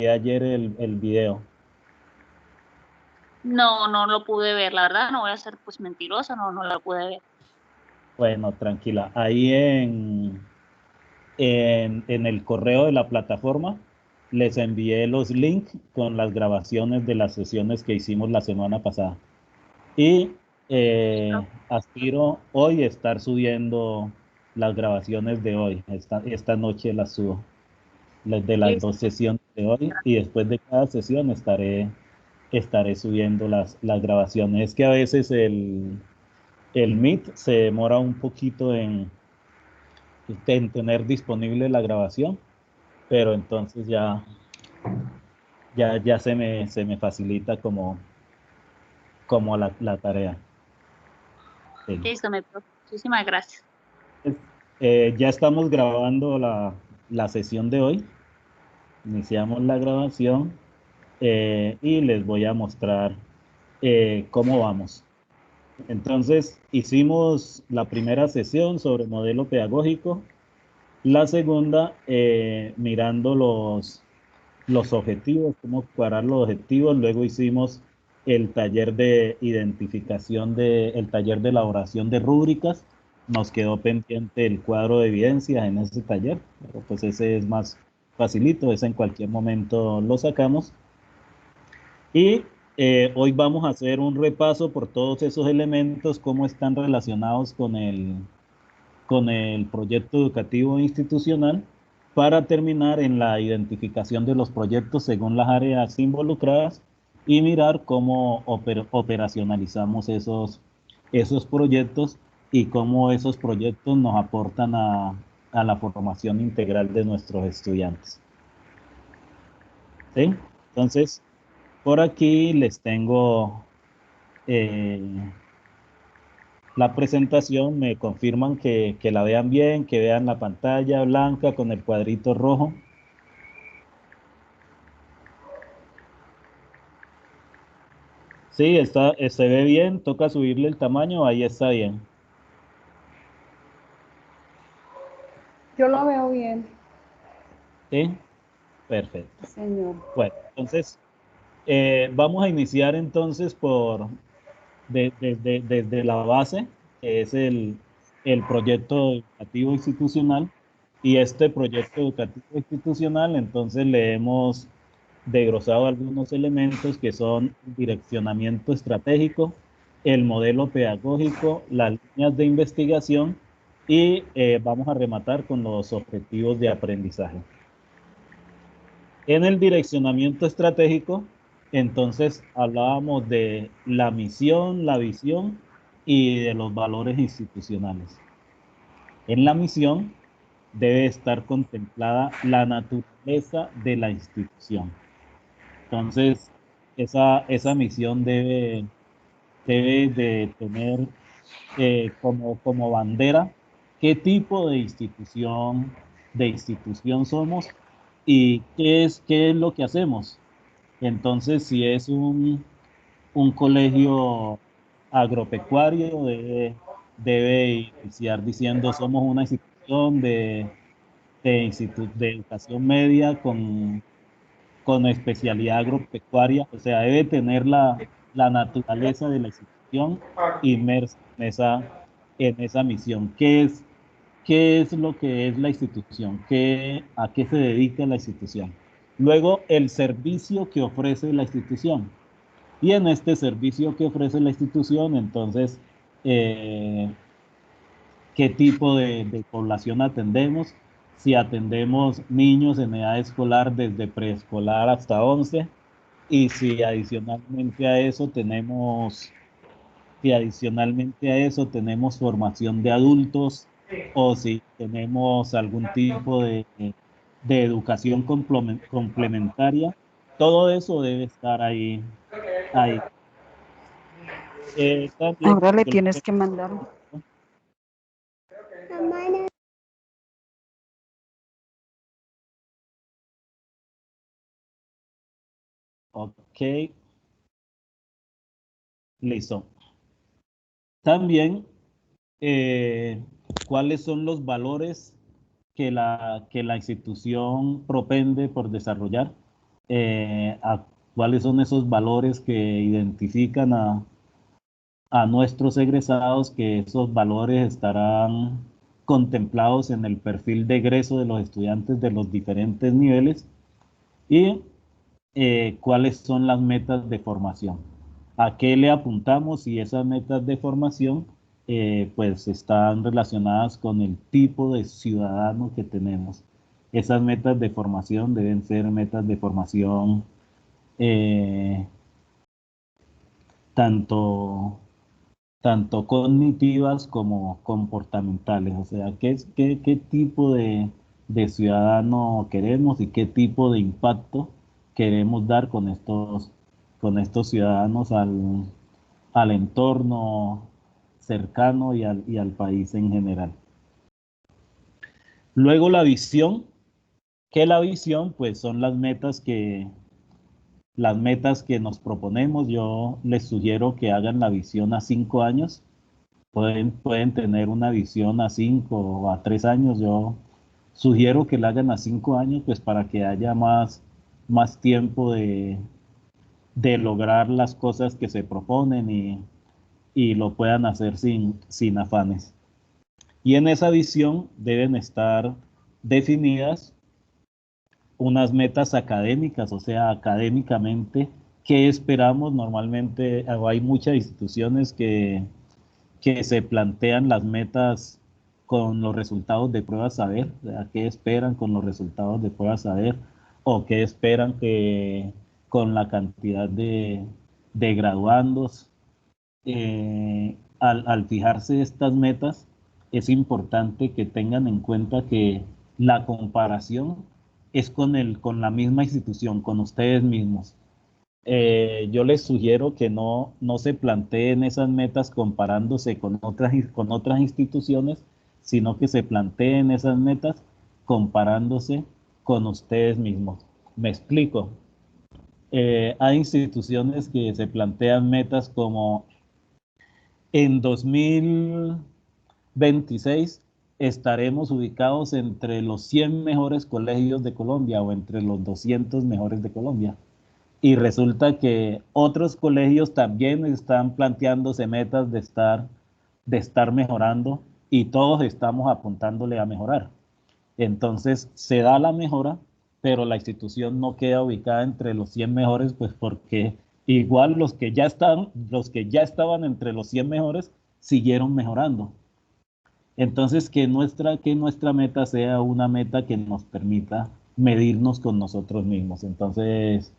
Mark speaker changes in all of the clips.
Speaker 1: ayer el video.
Speaker 2: No, no lo pude ver, la verdad, no voy a ser pues mentirosa, no lo pude ver.
Speaker 1: Bueno, tranquila. Ahí en el correo de la plataforma les envié los links con las grabaciones de las sesiones que hicimos la semana pasada. Y aspiro hoy a estar subiendo las grabaciones de hoy. Esta noche las subo, las de las
Speaker 2: Listo.
Speaker 1: dos sesiones de hoy, y después de cada sesión estaré subiendo las grabaciones. Es que a veces el Meet se demora un poquito en tener disponible la grabación, pero entonces ya se me facilita como la tarea. Sí.
Speaker 2: Listo, muchísimas gracias.
Speaker 1: Ya estamos grabando la sesión de hoy. Iniciamos la grabación y les voy a mostrar cómo vamos. Entonces, hicimos la primera sesión sobre modelo pedagógico, la segunda mirando los objetivos, cómo cuadrar los objetivos. Luego hicimos el taller de identificación, el taller de elaboración de rúbricas. Nos quedó pendiente el cuadro de evidencias en ese taller, pero pues ese es más facilito, ese en cualquier momento lo sacamos. Y hoy vamos a hacer un repaso por todos esos elementos, cómo están relacionados con el proyecto educativo institucional, para terminar en la identificación de los proyectos según las áreas involucradas y mirar cómo operacionalizamos esos proyectos y cómo esos proyectos nos aportan a la formación integral de nuestros estudiantes. ¿Sí? Entonces, por aquí les tengo la presentación. Me confirman que la vean bien, que vean la pantalla blanca con el cuadrito rojo. Sí, se ve bien, toca subirle el tamaño, ahí está bien.
Speaker 3: Yo lo veo bien,
Speaker 1: Sí, perfecto.
Speaker 3: señor.
Speaker 1: Bueno, entonces vamos a iniciar entonces desde la base, que es el proyecto educativo institucional. Y este proyecto educativo institucional, entonces le hemos desglosado algunos elementos que son el direccionamiento estratégico, el modelo pedagógico, las líneas de investigación, y vamos a rematar con los objetivos de aprendizaje. En el direccionamiento estratégico, entonces hablábamos de la misión, la visión y de los valores institucionales. En la misión debe estar contemplada la naturaleza de la institución. Entonces, esa misión debe de tener como bandera qué tipo de institución somos y qué es lo que hacemos. Entonces, si es un colegio agropecuario, debe iniciar diciendo: somos una institución de educación media con especialidad agropecuaria. O sea, debe tener la naturaleza de la institución inmersa en esa misión. ¿Qué es lo que es la institución? ¿A qué se dedica la institución? Luego, el servicio que ofrece la institución. Y en este servicio que ofrece la institución, entonces, eh, ¿qué tipo de población atendemos? Si atendemos niños en edad escolar desde preescolar hasta 11, y si adicionalmente a eso tenemos formación de adultos, o si tenemos algún tipo de educación complementaria, todo eso debe estar ahí. Ahí. También,
Speaker 3: Ahora le tienes que mandar.
Speaker 1: ok, listo. También, eh, ¿cuáles son los valores que la institución propende por desarrollar? a cuáles son esos valores que identifican a nuestros egresados, que esos valores estarán contemplados en el perfil de egreso de los estudiantes de los diferentes niveles y cuáles son las metas de formación, a qué le apuntamos y esas metas de formación pues están relacionadas con el tipo de ciudadano que tenemos. Esas metas de formación deben ser metas de formación eh, tanto, tanto cognitivas como comportamentales, o sea, qué tipo de ciudadano queremos y qué tipo de impacto queremos dar con estos ciudadanos al entorno cercano y al país en general. Luego la visión, que la visión pues son las metas que nos proponemos. Yo les sugiero que hagan la visión a 5 años. Pueden tener una visión a 5 o a 3 años. Yo sugiero que la hagan a 5 años, pues para que haya más tiempo de lograr las cosas que se proponen y lo puedan hacer sin afanes. Y en esa visión deben estar definidas unas metas académicas, o sea, académicamente, ¿qué esperamos? Normalmente hay muchas instituciones que se plantean las metas con los resultados de pruebas saber, o sea, qué esperan con los resultados de pruebas saber, o qué esperan que con la cantidad de graduandos. Al fijarse estas metas, es importante que tengan en cuenta que la comparación es con la misma institución, con ustedes mismos. Yo les sugiero que no se planteen esas metas comparándose con otras instituciones, sino que se planteen esas metas comparándose con ustedes mismos. Me explico. Hay instituciones que se plantean metas como en 2026 estaremos ubicados entre los 100 mejores colegios de Colombia o entre los 200 mejores de Colombia. Y resulta que otros colegios también están planteándose metas de estar mejorando y todos estamos apuntándole a mejorar. Entonces se da la mejora, pero la institución no queda ubicada entre los 100 mejores, pues porque igual los que ya estaban entre los 100 mejores siguieron mejorando. Entonces que nuestra meta sea una meta que nos permita medirnos con nosotros mismos. Entonces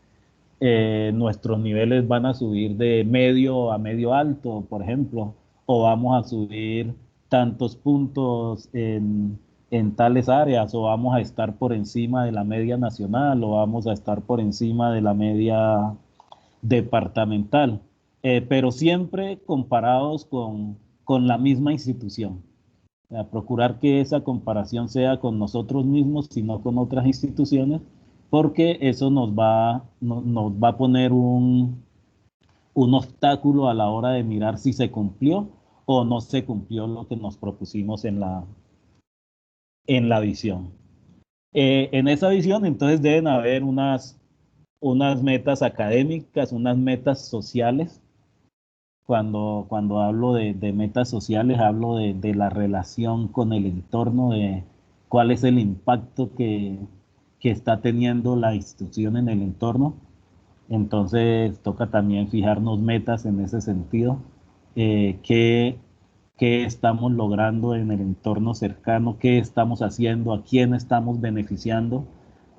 Speaker 1: nuestros niveles van a subir de medio a medio alto, por ejemplo, o vamos a subir tantos puntos en tales áreas, o vamos a estar por encima de la media nacional, o vamos a estar por encima de la media departamental, pero siempre comparados con la misma institución. Procurar que esa comparación sea con nosotros mismos y no con otras instituciones, porque eso nos va a poner un obstáculo a la hora de mirar si se cumplió o no se cumplió lo que nos propusimos en la visión. En esa visión, entonces, deben haber unas metas académicas, unas metas sociales. Cuando hablo de metas sociales, hablo de la relación con el entorno, de cuál es el impacto que está teniendo la institución en el entorno. Entonces toca también fijarnos metas en ese sentido, qué estamos logrando en el entorno cercano, qué estamos haciendo, a quién estamos beneficiando,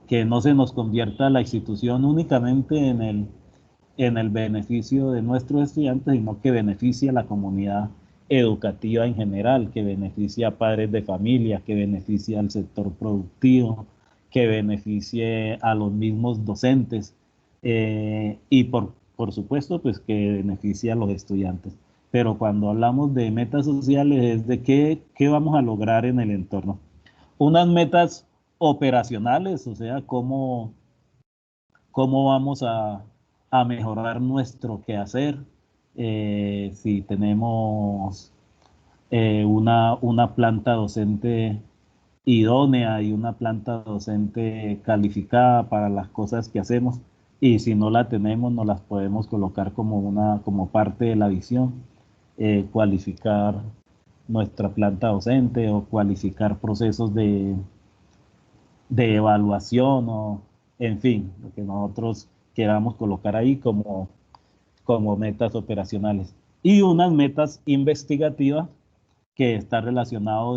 Speaker 1: que no se nos convierta la institución únicamente en el beneficio de nuestros estudiantes, sino que beneficie a la comunidad educativa en general, que beneficie a padres de familia, que beneficie al sector productivo, que beneficie a los mismos docentes y por supuesto pues que beneficie a los estudiantes. Pero cuando hablamos de metas sociales es de qué vamos a lograr en el entorno. Unas metas operacionales, o sea, cómo vamos a mejorar nuestro quehacer, si tenemos una planta docente idónea y una planta docente calificada para las cosas que hacemos, y si no la tenemos, nos las podemos colocar como parte de la visión, cualificar nuestra planta docente o cualificar procesos de evaluación o, en fin, lo que nosotros queramos colocar ahí como metas operacionales. Y unas metas investigativas que está relacionado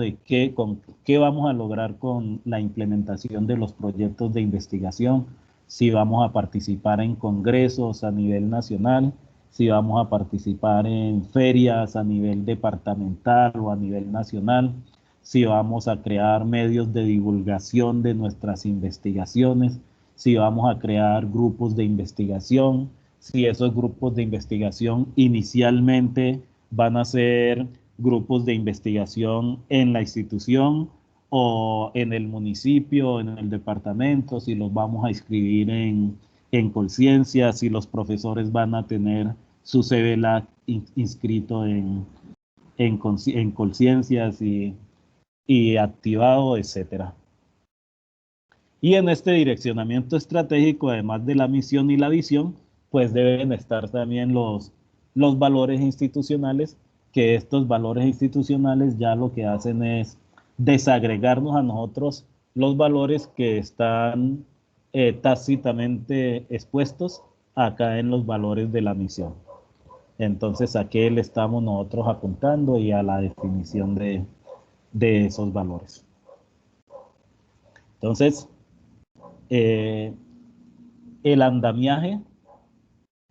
Speaker 1: con qué vamos a lograr con la implementación de los proyectos de investigación, si vamos a participar en congresos a nivel nacional, si vamos a participar en ferias a nivel departamental o a nivel nacional, si vamos a crear medios de divulgación de nuestras investigaciones, si vamos a crear grupos de investigación, si esos grupos de investigación inicialmente van a ser grupos de investigación en la institución o en el municipio, en el departamento, si los vamos a inscribir en Colciencia, si los profesores van a tener su CBLAC inscrito en Colciencias y activado, etcétera. Y en este direccionamiento estratégico, además de la misión y la visión, pues deben estar también los valores institucionales, que estos valores institucionales ya lo que hacen es desagregarnos a nosotros los valores que están tácitamente expuestos acá en los valores de la misión. Entonces, ¿a qué le estamos nosotros apuntando? Y a la definición de esos valores. Entonces, el andamiaje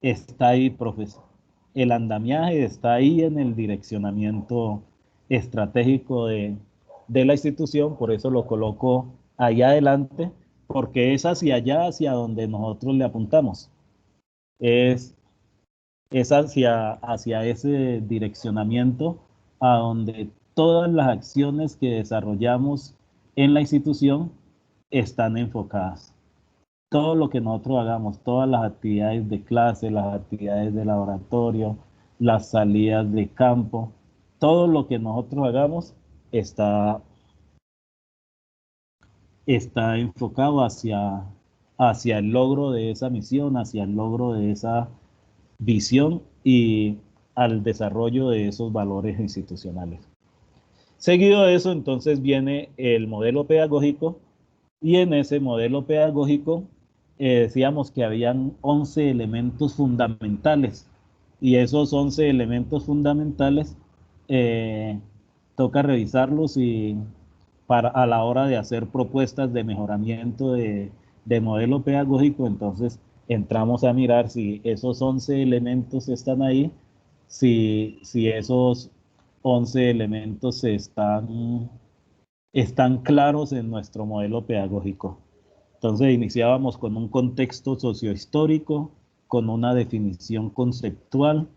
Speaker 1: está ahí, profesor. El andamiaje está ahí en el direccionamiento estratégico de la institución, por eso lo coloco allá adelante, porque es hacia allá, hacia donde nosotros le apuntamos. Es hacia ese direccionamiento a donde todas las acciones que desarrollamos en la institución están enfocadas. Todo lo que nosotros hagamos, todas las actividades de clase, las actividades de laboratorio, las salidas de campo, todo lo que nosotros hagamos está enfocado hacia el logro de esa misión, hacia el logro de esa visión y al desarrollo de esos valores institucionales. Seguido de eso, entonces viene el modelo pedagógico, y en ese modelo pedagógico decíamos que habían 11 elementos fundamentales, y esos 11 elementos fundamentales toca revisarlos y a la hora de hacer propuestas de mejoramiento de modelo pedagógico, entonces entramos a mirar si esos 11 elementos están ahí, si esos 11 elementos están claros en nuestro modelo pedagógico. Entonces iniciábamos con un contexto sociohistórico, con una definición conceptual,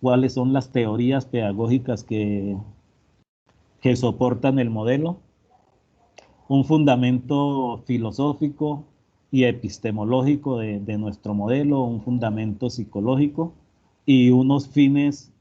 Speaker 1: cuáles son las teorías pedagógicas que soportan el modelo, un fundamento filosófico y epistemológico de nuestro modelo, un fundamento psicológico y unos fines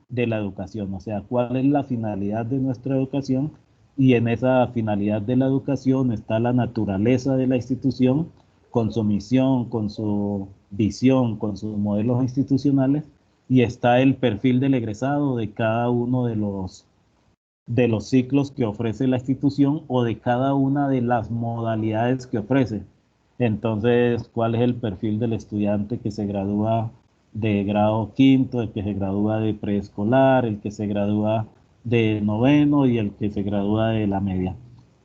Speaker 1: de la educación, o sea, cuál es la finalidad de nuestra educación, y en esa finalidad de la educación está la naturaleza de la institución, con su misión, con su visión, con sus modelos institucionales, y está el perfil del egresado de cada uno de los ciclos que ofrece la institución o de cada una de las modalidades que ofrece. Entonces, ¿cuál es el perfil del estudiante que se gradúa de grado quinto, el que se gradúa de preescolar, el que se gradúa de noveno y el que se gradúa de la media?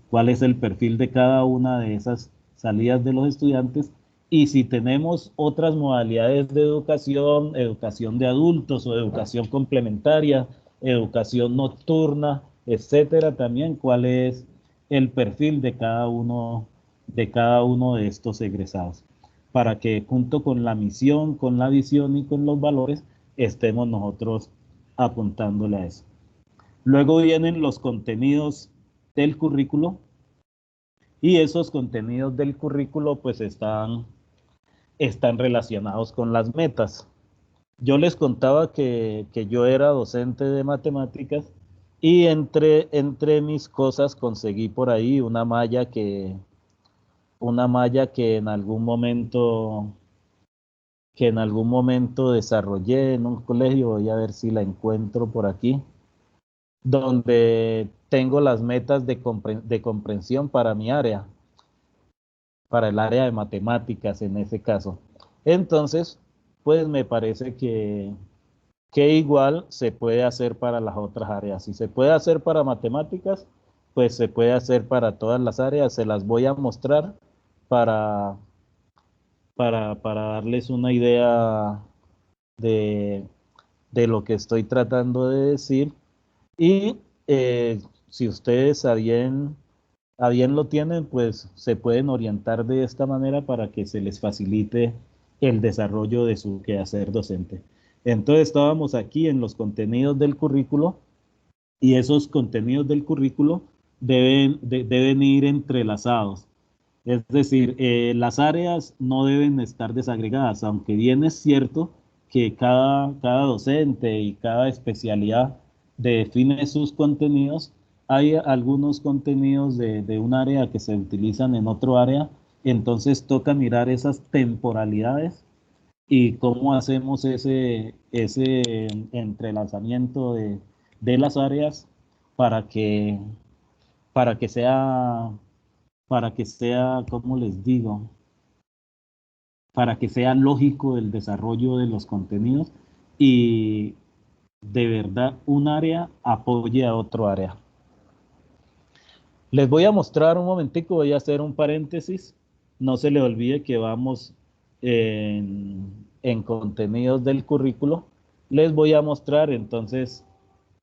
Speaker 1: ¿Cuál es el perfil de cada una de esas salidas de los estudiantes? Y si tenemos otras modalidades de educación, educación de adultos o educación complementaria, educación nocturna, etcétera, también cuál es el perfil de cada uno de estos egresados, para que junto con la misión, con la visión y con los valores estemos nosotros apuntándole a eso. Luego vienen los contenidos del currículo, y esos contenidos del currículo pues están relacionados con las metas. Yo les contaba que yo era docente de matemáticas, Y entre mis cosas conseguí por ahí una malla que en algún momento desarrollé en un colegio, voy a ver si la encuentro por aquí, donde tengo las metas de comprensión para mi área, para el área de matemáticas en ese caso. Entonces, pues me parece que igual se puede hacer para las otras áreas. Si se puede hacer para matemáticas, pues se puede hacer para todas las áreas. Se las voy a mostrar para, para darles una idea de, de lo que estoy tratando de decir. Y si ustedes a bien lo tienen, pues se pueden orientar de esta manera para que se les facilite el desarrollo de su quehacer docente. Entonces estábamos aquí en los contenidos del currículo y esos contenidos del currículo deben ir entrelazados. Es decir, las áreas no deben estar desagregadas, aunque bien es cierto que cada docente y cada especialidad define sus contenidos. Hay algunos contenidos de un área que se utilizan en otro área, entonces toca mirar esas temporalidades y cómo hacemos ese entrelazamiento de las áreas para que, para que sea, ¿cómo les digo? Para que sea lógico el desarrollo de los contenidos y de verdad un área apoye a otro área. Les voy a mostrar un momentico, voy a hacer un paréntesis. No se le olvide que vamos en contenidos del currículo. Les voy a mostrar entonces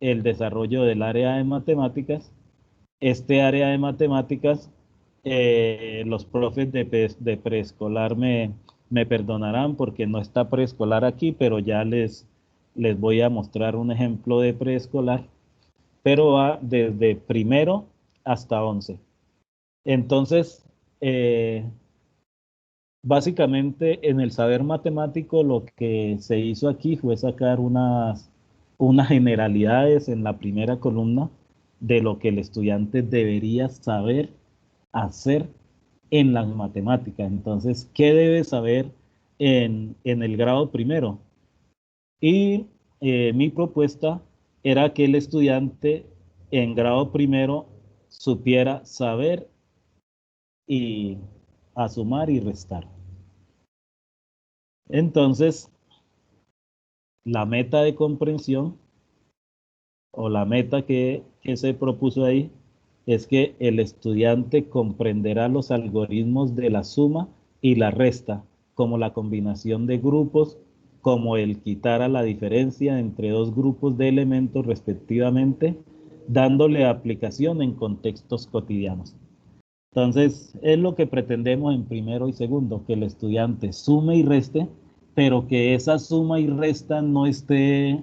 Speaker 1: el desarrollo del área de matemáticas. Este área de matemáticas, los profes de preescolar me perdonarán porque no está preescolar aquí, pero ya les voy a mostrar un ejemplo de preescolar, pero va desde primero hasta 11. Entonces, básicamente en el saber matemático lo que se hizo aquí fue sacar unas generalidades en la primera columna de lo que el estudiante debería saber hacer en las matemáticas. Entonces, ¿qué debe saber en el grado primero? Y mi propuesta era que el estudiante en grado primero supiera saber y a sumar y restar. Entonces, la meta de comprensión o la meta que se propuso ahí es que el estudiante comprenderá los algoritmos de la suma y la resta, como la combinación de grupos, como el quitar a la diferencia entre dos grupos de elementos respectivamente, dándole aplicación en contextos cotidianos. Entonces, es lo que pretendemos en primero y segundo, que el estudiante sume y reste, pero que esa suma y resta no esté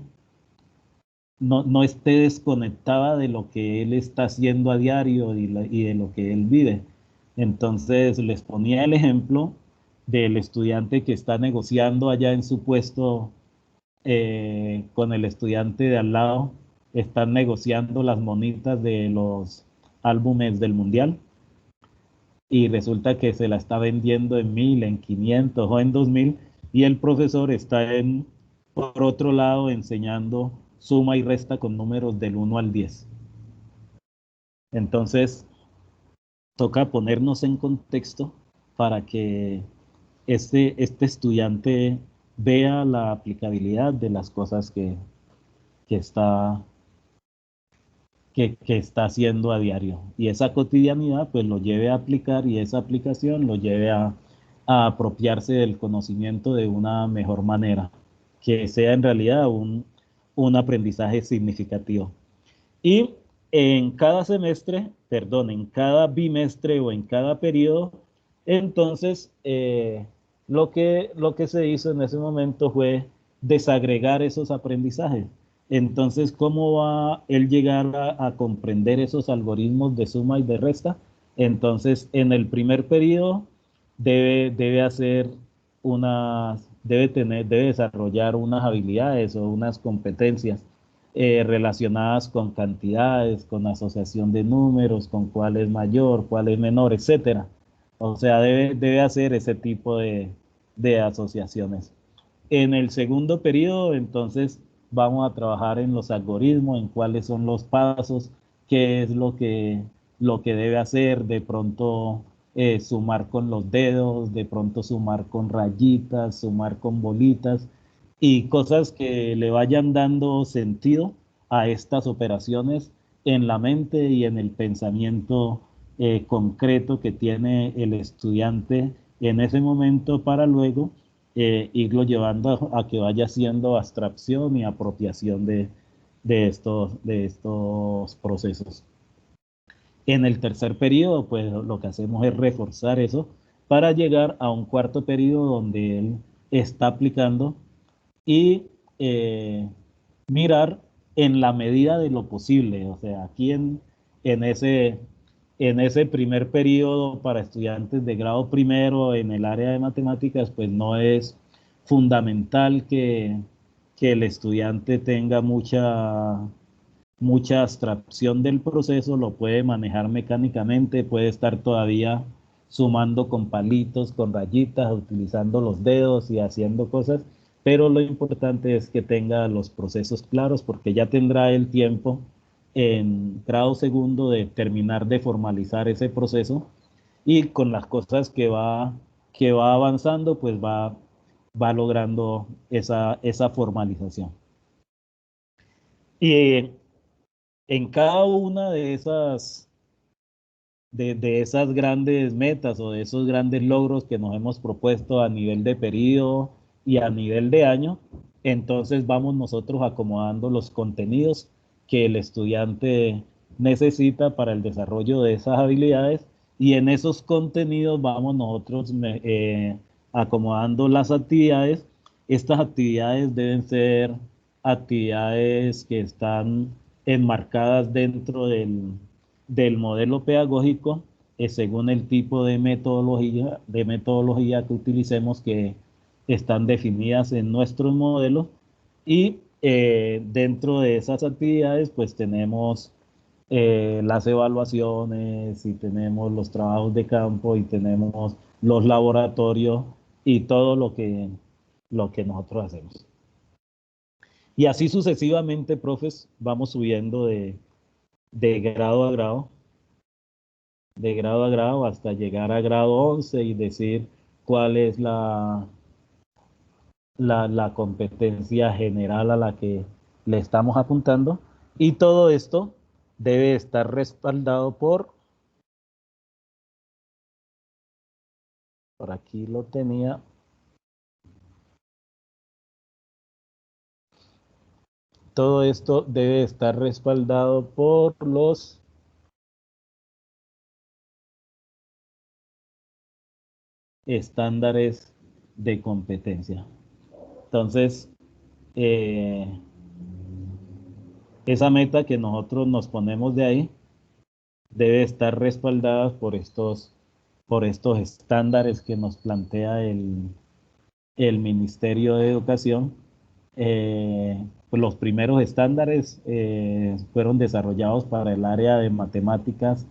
Speaker 1: desconectada de lo que él está haciendo a diario y de lo que él vive. Entonces, les ponía el ejemplo del estudiante que está negociando allá en su puesto con el estudiante de al lado, están negociando las monitas de los álbumes del mundial y resulta que se la está vendiendo en 1000, en 500 o en 2000 y el profesor está por otro lado enseñando suma y resta con números del 1 al 10. Entonces, toca ponernos en contexto para que este estudiante vea la aplicabilidad de las cosas que está, que está haciendo a diario. Y esa cotidianidad pues lo lleve a aplicar y esa aplicación lo lleve a apropiarse del conocimiento de una mejor manera, que sea en realidad un aprendizaje significativo. Y en cada semestre, perdón, en cada bimestre o en cada periodo, entonces lo que se hizo en ese momento fue desagregar esos aprendizajes. Entonces, ¿cómo va él llegar a comprender esos algoritmos de suma y de resta? Entonces, en el primer periodo debe hacer debe desarrollar unas habilidades o unas competencias. relacionadas con cantidades, con asociación de números, con cuál es mayor, cuál es menor, etcétera. O sea, debe hacer ese tipo de asociaciones. En el segundo periodo, entonces, vamos a trabajar en los algoritmos, en cuáles son los pasos, qué es lo que debe hacer, de pronto sumar con los dedos, de pronto sumar con rayitas, sumar con bolitas y cosas que le vayan dando sentido a estas operaciones en la mente y en el pensamiento concreto que tiene el estudiante en ese momento para luego irlo llevando a que vaya haciendo abstracción y apropiación de estos procesos. En el tercer periodo, pues lo que hacemos es reforzar eso para llegar a un cuarto periodo donde él está aplicando y mirar en la medida de lo posible. O sea, aquí en ese, en ese primer periodo para estudiantes de grado primero en el área de matemáticas, pues no es fundamental que el estudiante tenga mucha abstracción del proceso, lo puede manejar mecánicamente, puede estar todavía sumando con palitos, con rayitas, utilizando los dedos y haciendo cosas, pero lo importante es que tenga los procesos claros porque ya tendrá el tiempo en grado segundo de terminar de formalizar ese proceso y con las cosas que va avanzando, pues va logrando esa formalización. Y en cada una de esas grandes metas o de esos grandes logros que nos hemos propuesto a nivel de periodo y a nivel de año, entonces vamos nosotros acomodando los contenidos que el estudiante necesita para el desarrollo de esas habilidades y en esos contenidos vamos nosotros acomodando las actividades. Estas actividades deben ser actividades que están enmarcadas dentro del modelo pedagógico según el tipo de metodología que utilicemos que están definidas en nuestros modelos y dentro de esas actividades pues tenemos las evaluaciones y tenemos los trabajos de campo y tenemos los laboratorios y todo lo que nosotros hacemos. Y así sucesivamente, profes, vamos subiendo de grado a grado, de grado a grado hasta llegar a grado 11 y decir cuál es la competencia general a la que le estamos apuntando. Y todo esto debe estar respaldado por aquí lo tenía, todo esto debe estar respaldado por los estándares de competencia. Entonces, esa meta que nosotros nos ponemos de ahí debe estar respaldada por estos estándares que nos plantea el Ministerio de Educación. Pues los primeros estándares fueron desarrollados para el área de matemáticas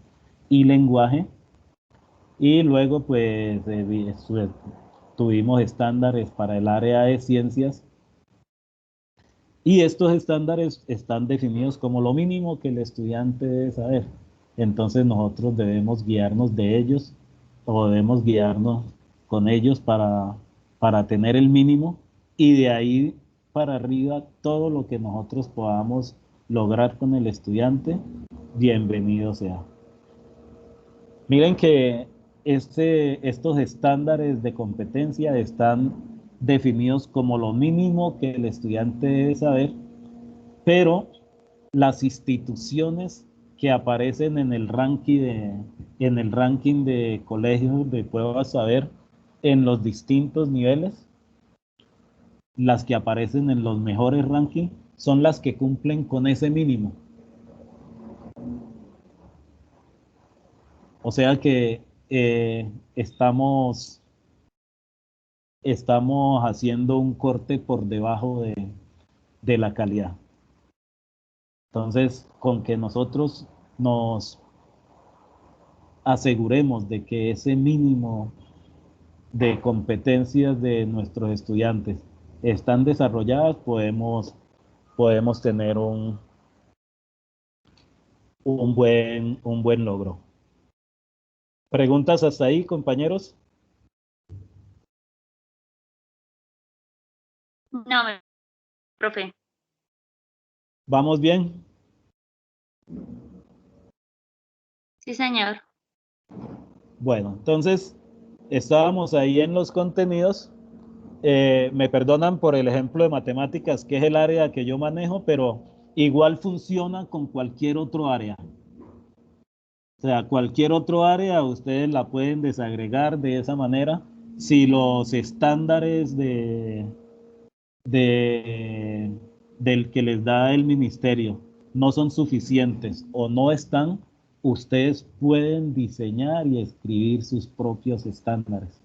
Speaker 1: y lenguaje y luego pues tuvimos estándares para el área de ciencias y estos estándares están definidos como lo mínimo que el estudiante debe saber. Entonces nosotros debemos guiarnos de ellos o debemos guiarnos con ellos para tener el mínimo y de ahí para arriba todo lo que nosotros podamos lograr con el estudiante, bienvenido sea. Miren que estos estándares de competencia están definidos como lo mínimo que el estudiante debe saber, pero las instituciones que aparecen en el ranking de colegios de pruebas saber en los distintos niveles, las que aparecen en los mejores rankings son las que cumplen con ese mínimo. O sea que estamos haciendo un corte por debajo de la calidad. Entonces, con que nosotros nos aseguremos de que ese mínimo de competencias de nuestros estudiantes están desarrolladas, podemos tener un buen logro. ¿Preguntas hasta ahí, compañeros?
Speaker 2: No, profe.
Speaker 1: ¿Vamos bien?
Speaker 2: Sí, señor.
Speaker 1: Bueno, entonces estábamos ahí en los contenidos. Me perdonan por el ejemplo de matemáticas, que es el área que yo manejo, pero igual funciona con cualquier otro área. O sea, cualquier otro área ustedes la pueden desagregar de esa manera. Si los estándares de, del que les da el ministerio no son suficientes o no están, ustedes pueden diseñar y escribir sus propios estándares.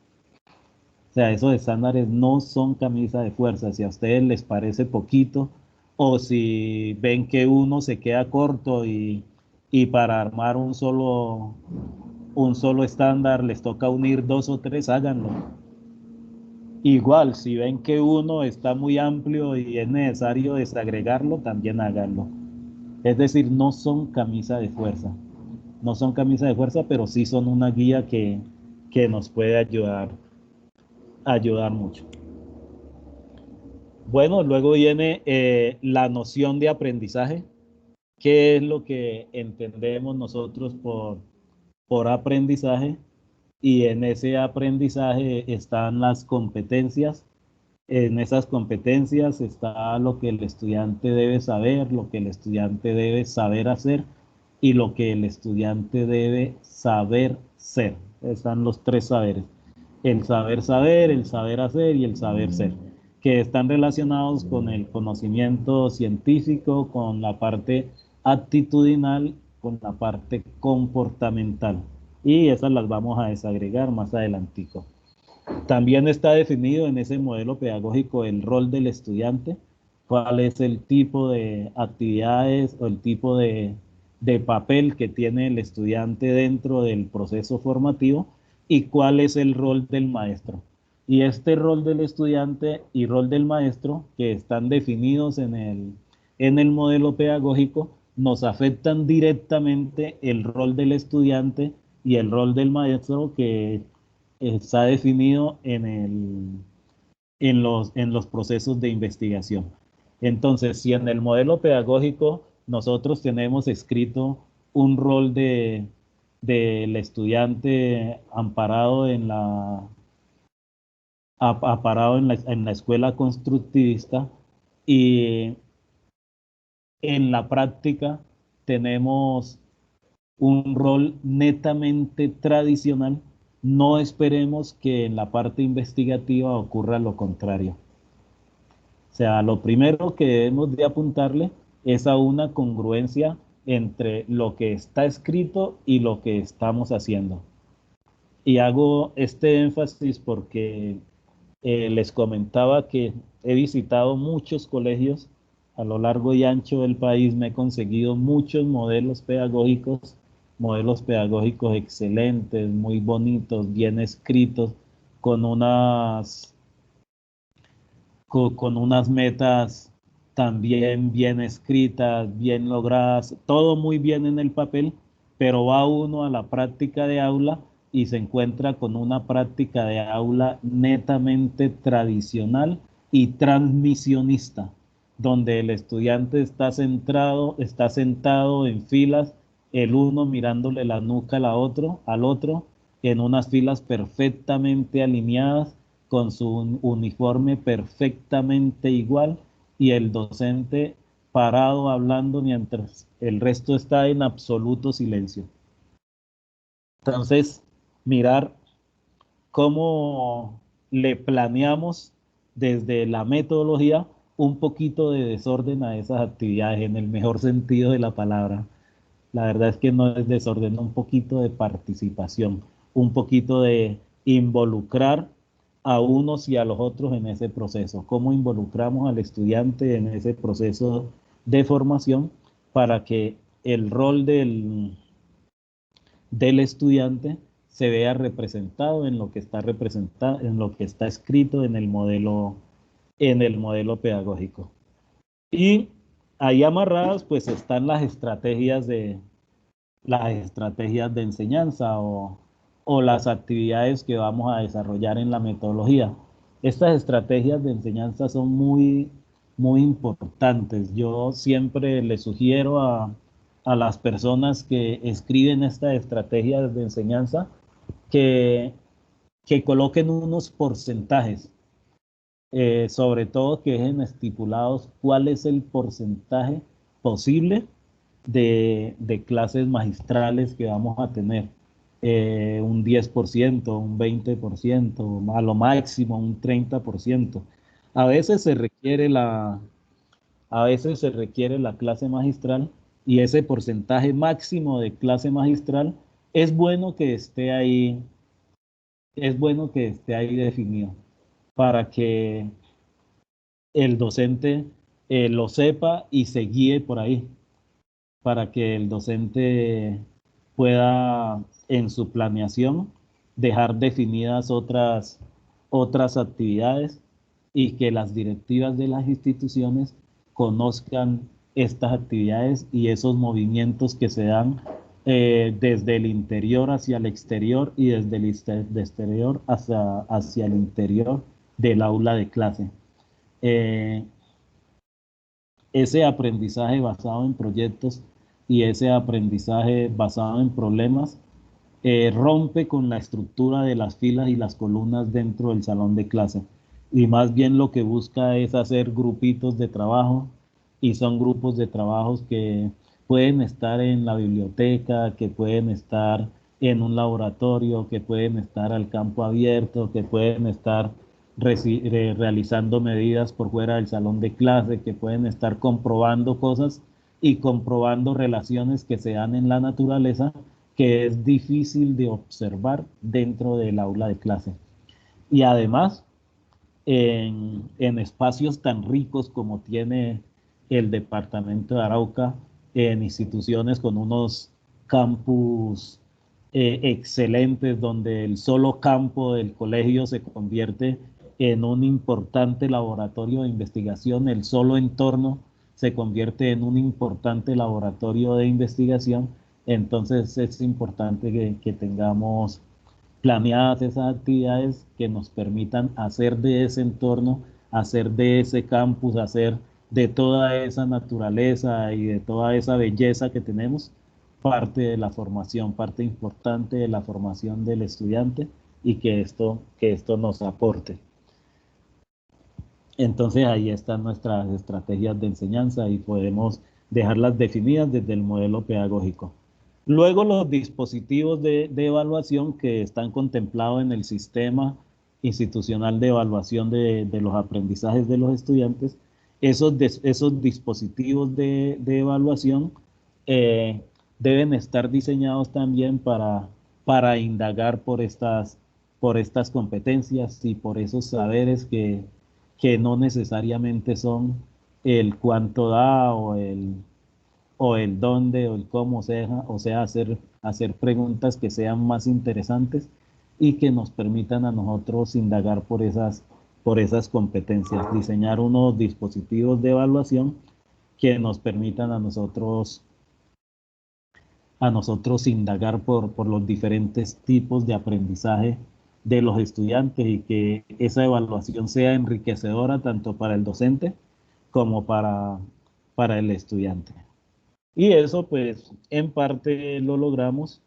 Speaker 1: O sea, esos estándares no son camisa de fuerza. Si a ustedes les parece poquito o si ven que uno se queda corto y para armar un solo estándar les toca unir dos o tres, háganlo. Igual, si ven que uno está muy amplio y es necesario desagregarlo, también háganlo. Es decir, no son camisa de fuerza. No son camisa de fuerza, pero sí son una guía que nos puede ayudar mucho. Bueno, luego viene la noción de aprendizaje. ¿Qué es lo que entendemos nosotros por aprendizaje? Y en ese aprendizaje están las competencias. En esas competencias está lo que el estudiante debe saber, lo que el estudiante debe saber hacer y lo que el estudiante debe saber ser. Están los tres saberes: el saber, el saber hacer y el saber ser, que están relacionados con el conocimiento científico, con la parte actitudinal, con la parte comportamental. Y esas las vamos a desagregar más adelantico. También está definido en ese modelo pedagógico el rol del estudiante, cuál es el tipo de actividades o el tipo de papel que tiene el estudiante dentro del proceso formativo y cuál es el rol del maestro. Y este rol del estudiante y rol del maestro, que están definidos en el modelo pedagógico, nos afectan directamente el rol del estudiante y el rol del maestro, que está definido en los procesos de investigación. Entonces, si en el modelo pedagógico nosotros tenemos escrito un rol del estudiante amparado en la escuela constructivista, y en la práctica tenemos un rol netamente tradicional, no esperemos que en la parte investigativa ocurra lo contrario. O sea, lo primero que debemos de apuntarle es a una congruencia entre lo que está escrito y lo que estamos haciendo. Y hago este énfasis porque les comentaba que he visitado muchos colegios a lo largo y ancho del país. Me he conseguido muchos modelos pedagógicos excelentes, muy bonitos, bien escritos, con con unas metas también bien escritas, bien logradas, todo muy bien en el papel, pero va uno a la práctica de aula y se encuentra con una práctica de aula netamente tradicional y transmisionista, donde el estudiante está centrado, está sentado en filas, el uno mirándole la nuca al otro, en unas filas perfectamente alineadas, con su uniforme perfectamente igual, y el docente parado hablando mientras el resto está en absoluto silencio. Entonces, mirar cómo le planeamos desde la metodología un poquito de desorden a esas actividades, en el mejor sentido de la palabra. La verdad es que no es desorden, un poquito de participación, un poquito de involucrar a unos y a los otros en ese proceso. Cómo involucramos al estudiante en ese proceso de formación para que el rol del estudiante se vea representado en lo que está representado, en lo que está escrito en el modelo pedagógico. Y ahí amarradas pues están las estrategias de enseñanza o las actividades que vamos a desarrollar en la metodología. Estas estrategias de enseñanza son muy importantes. Yo siempre le sugiero a las personas que escriben estas estrategias de enseñanza que coloquen unos porcentajes, sobre todo que dejen estipulados cuál es el porcentaje posible de clases magistrales que vamos a tener. Un 10%, un 20%, a lo máximo un 30%. A veces se requiere la clase magistral, y ese porcentaje máximo de clase magistral es bueno que esté ahí definido para que el docente lo sepa y se guíe por ahí, para que el docente pueda en su planeación dejar definidas otras actividades y que las directivas de las instituciones conozcan estas actividades y esos movimientos que se dan desde el interior hacia el exterior y desde el exterior hacia el interior del aula de clase. Ese aprendizaje basado en proyectos y ese aprendizaje basado en problemas rompe con la estructura de las filas y las columnas dentro del salón de clase, y más bien lo que busca es hacer grupitos de trabajo, y son grupos de trabajos que pueden estar en la biblioteca, que pueden estar en un laboratorio, que pueden estar al campo abierto, que pueden estar realizando medidas por fuera del salón de clase, que pueden estar comprobando cosas y comprobando relaciones que se dan en la naturaleza, que es difícil de observar dentro del aula de clase. Y además, en espacios tan ricos como tiene el departamento de Arauca, en instituciones con unos campus excelentes, donde el solo campo del colegio se convierte en un importante laboratorio de investigación, el solo entorno se convierte en un importante laboratorio de investigación. Entonces es importante que tengamos planeadas esas actividades que nos permitan hacer de ese entorno, hacer de ese campus, hacer de toda esa naturaleza y de toda esa belleza que tenemos parte de la formación, parte importante de la formación del estudiante, y que esto nos aporte. Entonces ahí están nuestras estrategias de enseñanza y podemos dejarlas definidas desde el modelo pedagógico. Luego, los dispositivos de evaluación que están contemplados en el sistema institucional de evaluación de los aprendizajes de los estudiantes, esos dispositivos de evaluación deben estar diseñados también para indagar por estas competencias y por esos saberes que no necesariamente son el cuánto da o el dónde o el cómo, o sea, hacer preguntas que sean más interesantes y que nos permitan a nosotros indagar por esas competencias, diseñar unos dispositivos de evaluación que nos permitan a nosotros indagar por los diferentes tipos de aprendizaje de los estudiantes, y que esa evaluación sea enriquecedora tanto para el docente como para el estudiante. Y eso pues en parte lo logramos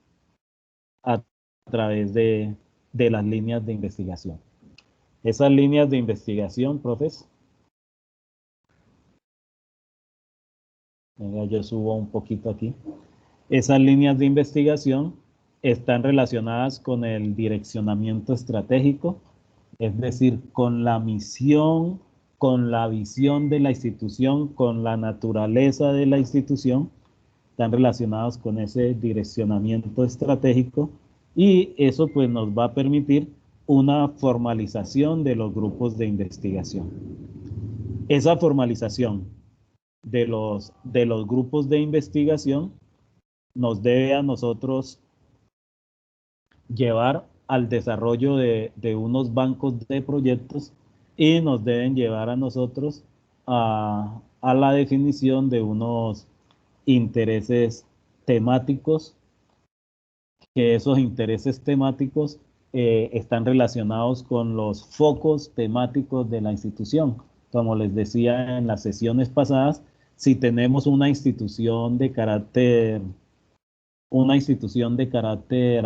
Speaker 1: a través de las líneas de investigación. Esas líneas de investigación, profes. Venga, yo subo un poquito aquí. Esas líneas de investigación están relacionadas con el direccionamiento estratégico, es decir, con la misión, con la visión de la institución, con la naturaleza de la institución. Están relacionados con ese direccionamiento estratégico, y eso pues nos va a permitir una formalización de los grupos de investigación. Esa formalización de los grupos de investigación nos debe a nosotros llevar al desarrollo de unos bancos de proyectos y nos deben llevar a nosotros a la definición de unos intereses temáticos, que esos intereses temáticos están relacionados con los focos temáticos de la institución. Como les decía en las sesiones pasadas, si tenemos una institución de carácter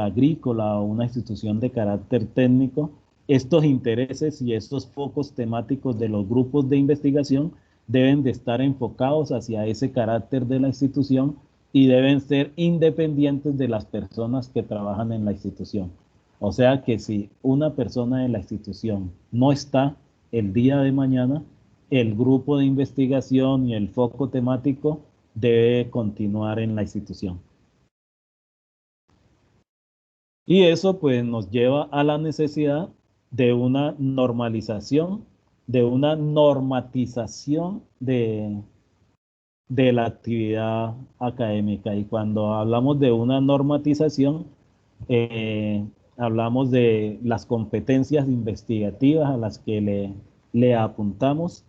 Speaker 1: agrícola o una institución de carácter técnico, estos intereses y estos focos temáticos de los grupos de investigación deben de estar enfocados hacia ese carácter de la institución y deben ser independientes de las personas que trabajan en la institución. O sea que si una persona de la institución no está el día de mañana, el grupo de investigación y el foco temático debe continuar en la institución. Y eso pues nos lleva a la necesidad de una normalización, de una normatización de la actividad académica. Y cuando hablamos de una normatización, hablamos de las competencias investigativas a las que le apuntamos.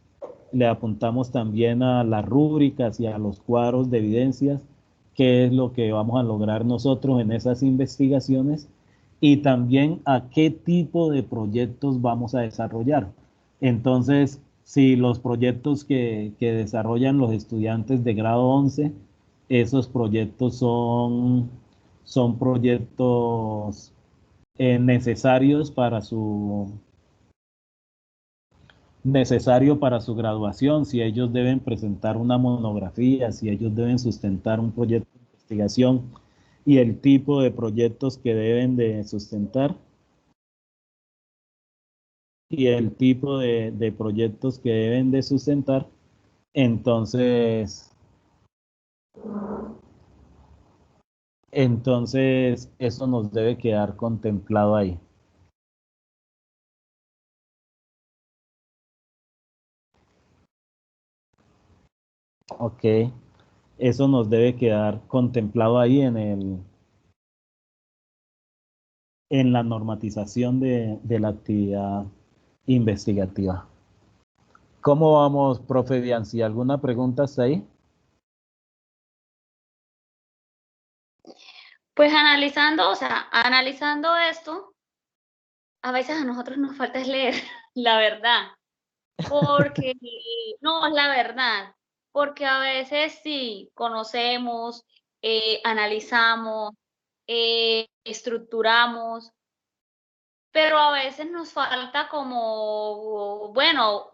Speaker 1: Le apuntamos también a las rúbricas y a los cuadros de evidencias, qué es lo que vamos a lograr nosotros en esas investigaciones y también a qué tipo de proyectos vamos a desarrollar. Entonces, si los proyectos que desarrollan los estudiantes de grado 11, esos proyectos son proyectos necesarios para su graduación, si ellos deben presentar una monografía, si ellos deben sustentar un proyecto de investigación y el tipo de proyectos que deben de sustentar y el tipo de proyectos que deben de sustentar, entonces eso nos debe quedar contemplado ahí. Ok, eso nos debe quedar contemplado ahí en la normatización de la actividad investigativa. ¿Cómo vamos, profe Bianci? ¿Alguna pregunta hasta ahí?
Speaker 2: Pues analizando esto, a veces a nosotros nos falta es leer, la verdad. Porque, no, es la verdad. Porque a veces sí conocemos, analizamos, estructuramos, pero a veces nos falta como, bueno,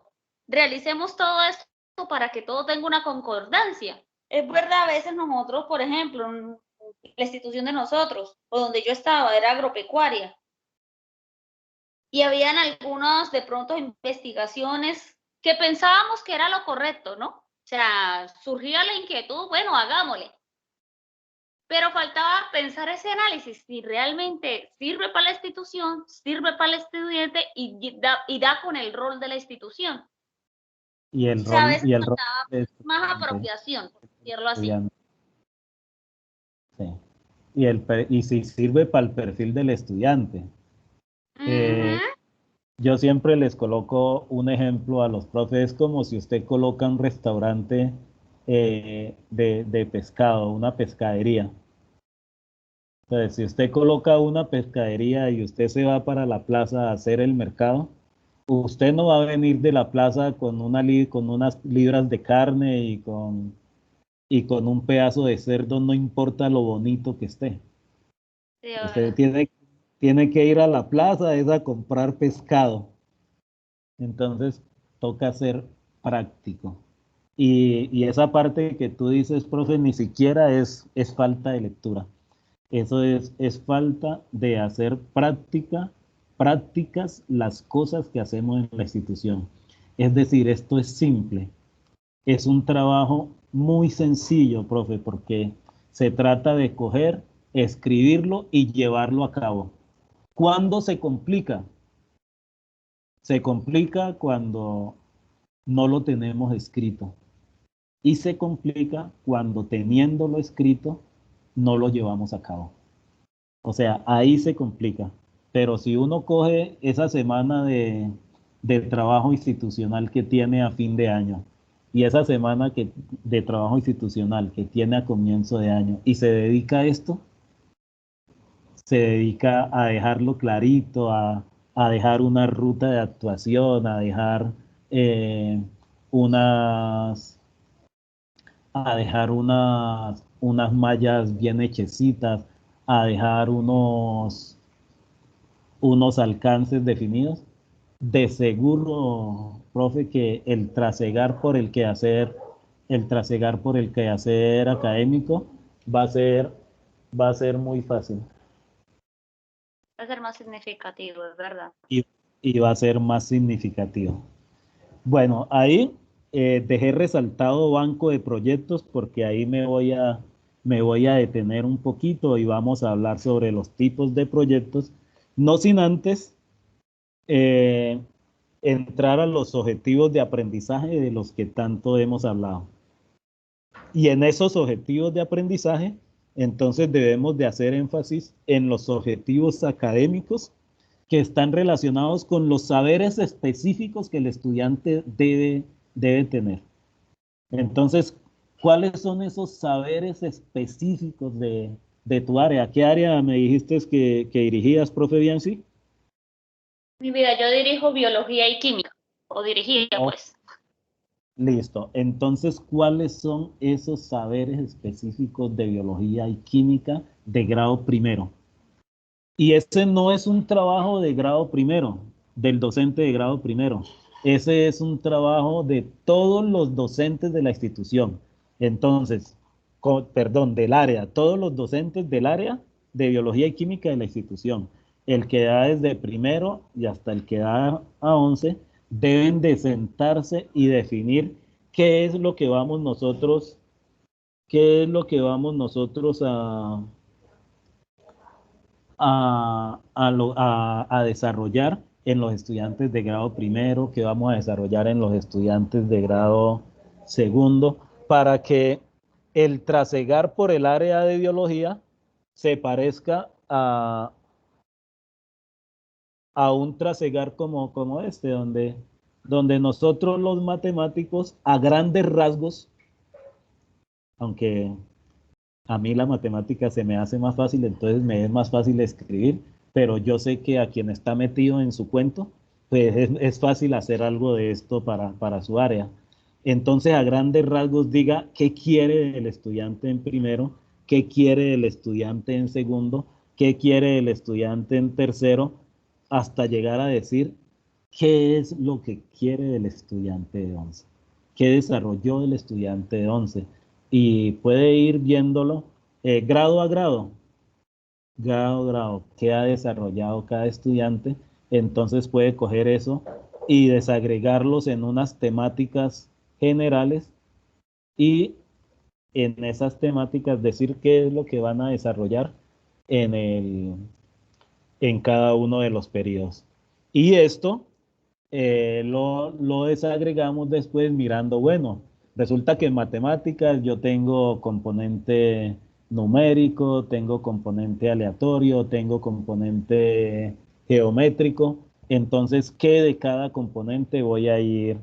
Speaker 2: realicemos todo esto para que todo tenga una concordancia. Es verdad, a veces nosotros, por ejemplo, la institución de nosotros, o donde yo estaba, era agropecuaria, y habían algunas, de pronto, investigaciones que pensábamos que era lo correcto, ¿no? O sea, surgía la inquietud, bueno, hagámosle. Pero faltaba pensar ese análisis, si realmente sirve para la institución, sirve para el estudiante y da con el rol de la institución.
Speaker 1: Y el
Speaker 2: O sea, a
Speaker 1: rol,
Speaker 2: veces
Speaker 1: y el rol
Speaker 2: faltaba
Speaker 1: de
Speaker 2: más apropiación, por decirlo así.
Speaker 1: estudiante. Sí. Y si sirve para el perfil del estudiante. Yo siempre les coloco un ejemplo a los profes, como si usted coloca un restaurante de pescado, una pescadería. Entonces, si usted coloca una pescadería y usted se va para la plaza a hacer el mercado, usted no va a venir de la plaza con con unas libras de carne y con un pedazo de cerdo, no importa lo bonito que esté.
Speaker 2: Sí,
Speaker 1: Usted tiene que ir a la plaza es a comprar pescado. Entonces, toca ser práctico. Y esa parte que tú dices, profe, ni siquiera es falta de lectura. Eso es falta de hacer prácticas las cosas que hacemos en la institución. Es decir, esto es simple. Es un trabajo muy sencillo, profe, porque se trata de coger, escribirlo y llevarlo a cabo. ¿Cuándo se complica? Se complica cuando no lo tenemos escrito. y se complica cuando teniéndolo escrito no lo llevamos a cabo. O sea, ahí se complica. Pero si uno coge esa semana de trabajo institucional que tiene a fin de año y esa semana de trabajo institucional que tiene a comienzo de año y se dedica a esto, se dedica a dejarlo clarito, a dejar una ruta de actuación, a dejar eh, unas, a dejar unas mallas bien hechecitas, a dejar unos alcances definidos. De seguro, profe, que el trasegar por el quehacer académico va a ser, va a ser muy fácil
Speaker 2: Va a ser más significativo, es verdad.
Speaker 1: y, y va a ser más significativo. Bueno, ahí dejé resaltado banco de proyectos porque ahí me voy a detener un poquito y vamos a hablar sobre los tipos de proyectos, no sin antes eh, entrar a los objetivos de aprendizaje de los que tanto hemos hablado. Y en esos objetivos de aprendizaje, entonces debemos de hacer énfasis en los objetivos académicos que están relacionados con los saberes específicos que el estudiante debe tener. Entonces, ¿cuáles son esos saberes específicos de tu área? ¿Qué área me dijiste que dirigías, profe Bianchi?
Speaker 2: Mi vida, yo dirijo biología y química, o dirigía
Speaker 1: Oh,
Speaker 2: pues.
Speaker 1: listo. Entonces, ¿cuáles son esos saberes específicos de biología y química de grado primero? Y ese no es un trabajo de grado primero, del docente de grado primero. Ese es un trabajo de todos los docentes de la institución. Entonces, perdón, del área, todos los docentes del área de biología y química de la institución. El que da desde primero y hasta el que da a 11 deben de sentarse y definir qué es lo que vamos nosotros, qué es lo que vamos nosotros a desarrollar en los estudiantes de grado primero, que vamos a desarrollar en los estudiantes de grado segundo, para que el trasegar por el área de biología se parezca a un trasegar como este, donde nosotros los matemáticos a grandes rasgos, aunque a mí la matemática se me hace más fácil, entonces me es más fácil escribir, pero yo sé que a quien está metido en su cuento, pues es fácil hacer algo de esto para su área. Entonces, a grandes rasgos, diga qué quiere el estudiante en primero, qué quiere el estudiante en segundo, qué quiere el estudiante en tercero, hasta llegar a decir qué es lo que quiere el estudiante de 11, qué desarrolló el estudiante de 11 y puede ir viéndolo grado a grado, qué ha desarrollado cada estudiante, entonces puede coger eso y desagregarlos en unas temáticas generales y en esas temáticas decir qué es lo que van a desarrollar en, en cada uno de los periodos. Y esto lo desagregamos después mirando, bueno, resulta que en matemáticas yo tengo componente numérico, tengo componente aleatorio, tengo componente geométrico, entonces, ¿qué de cada componente voy a ir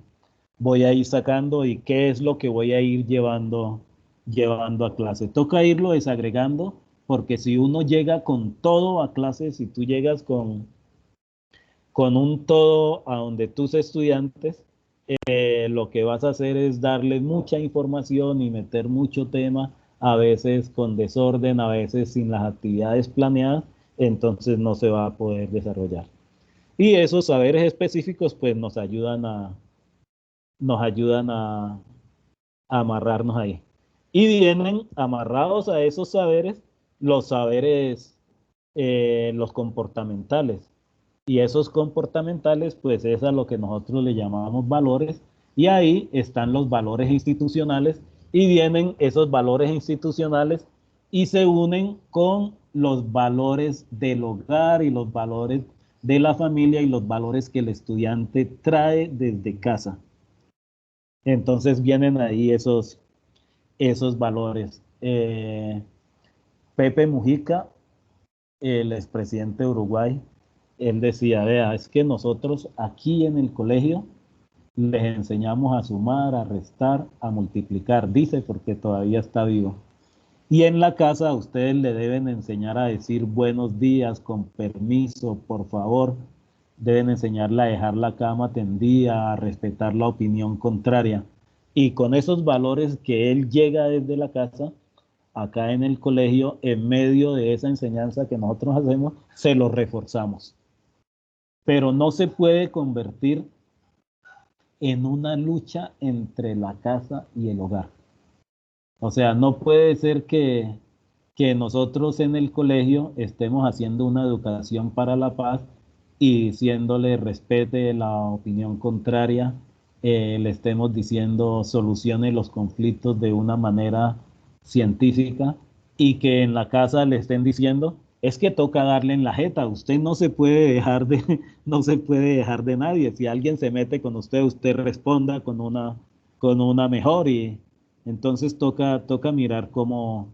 Speaker 1: sacando y qué es lo que voy a ir llevando a clase? Toca irlo desagregando porque si uno llega con todo a clase, si tú llegas con un todo a donde tus estudiantes, lo que vas a hacer es darles mucha información y meter mucho tema, a veces con desorden, a veces sin las actividades planeadas, entonces no se va a poder desarrollar. Y esos saberes específicos pues nos ayudan a amarrarnos ahí. Y vienen amarrados a esos saberes los saberes, los comportamentales. Y esos comportamentales, pues es a lo que nosotros le llamamos valores. Y ahí están los valores institucionales y vienen esos valores institucionales y se unen con los valores del hogar y los valores de la familia y los valores que el estudiante trae desde casa. Entonces vienen ahí esos valores. Pepe Mujica, el expresidente de Uruguay, él decía, vea, es que nosotros aquí en el colegio les enseñamos a sumar, a restar, a multiplicar, dice porque todavía está vivo. Y en la casa a ustedes le deben enseñar a decir buenos días, con permiso, por favor. Deben enseñarle a dejar la cama tendida, a respetar la opinión contraria. Y con esos valores que él llega desde la casa, acá en el colegio, en medio de esa enseñanza que nosotros hacemos, se los reforzamos. Pero no se puede convertir en una lucha entre la casa y el hogar. O sea, no puede ser que nosotros en el colegio estemos haciendo una educación para la paz y diciéndole respete la opinión contraria, le estemos diciendo solucione los conflictos de una manera científica y que en la casa le estén diciendo es que toca darle en la jeta, usted no se puede dejar de, no se puede dejar de nadie, si alguien se mete con usted, usted responda con una mejor y entonces toca mirar cómo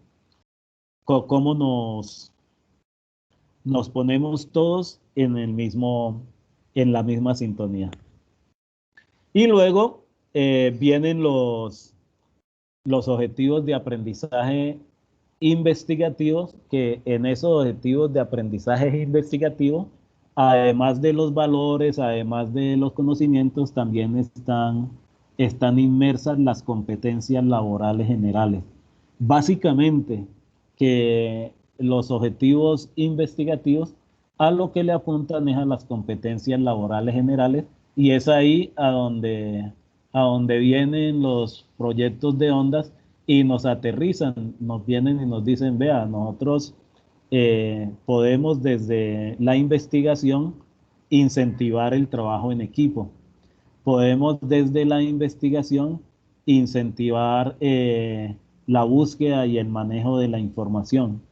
Speaker 1: nos ponemos todos en en la misma sintonía. Y luego vienen los objetivos de aprendizaje investigativos, que en esos objetivos de aprendizaje investigativo, además de los valores, además de los conocimientos, también están inmersas las competencias laborales generales. Básicamente, que los objetivos investigativos a lo que le apuntan es a las competencias laborales generales y es ahí a donde vienen los proyectos de ondas y nos aterrizan, nos vienen y nos dicen, vea, nosotros podemos desde la investigación incentivar el trabajo en equipo. Podemos desde la investigación incentivar la búsqueda y el manejo de la información.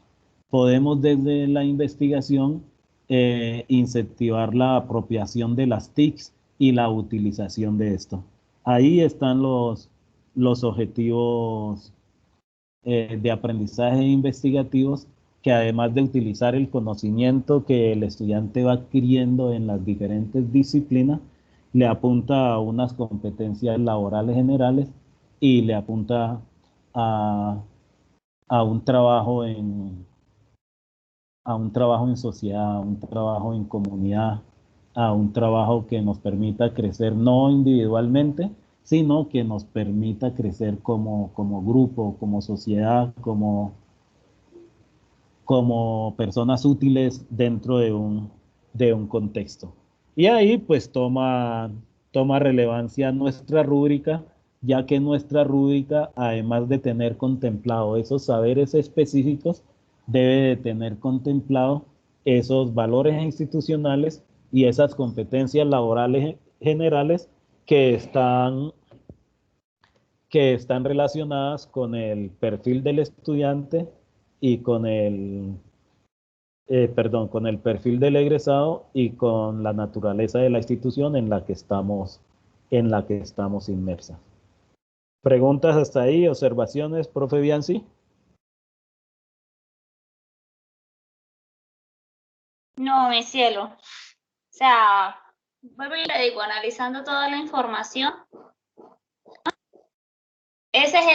Speaker 1: Podemos desde la investigación incentivar la apropiación de las TICs y la utilización de esto. Ahí están los objetivos de aprendizaje investigativos que además de utilizar el conocimiento que el estudiante va adquiriendo en las diferentes disciplinas, le apunta a unas competencias laborales generales y le apunta a, a un trabajo a un trabajo en sociedad, a un trabajo en comunidad, a un trabajo que nos permita crecer no individualmente, sino que nos permita crecer como grupo, como sociedad, como personas útiles dentro de un contexto. Y ahí pues toma relevancia nuestra rúbrica, ya que nuestra rúbrica, además de tener contemplado esos saberes específicos, debe de tener contemplado esos valores institucionales y esas competencias laborales generales que están relacionadas con el perfil del estudiante y con el perfil del egresado y con la naturaleza de la institución en la que estamos inmersas. ¿Preguntas hasta ahí? ¿Observaciones, profe Bianci?
Speaker 2: No, mi cielo. O sea, vuelvo y le digo, analizando toda la información, ese es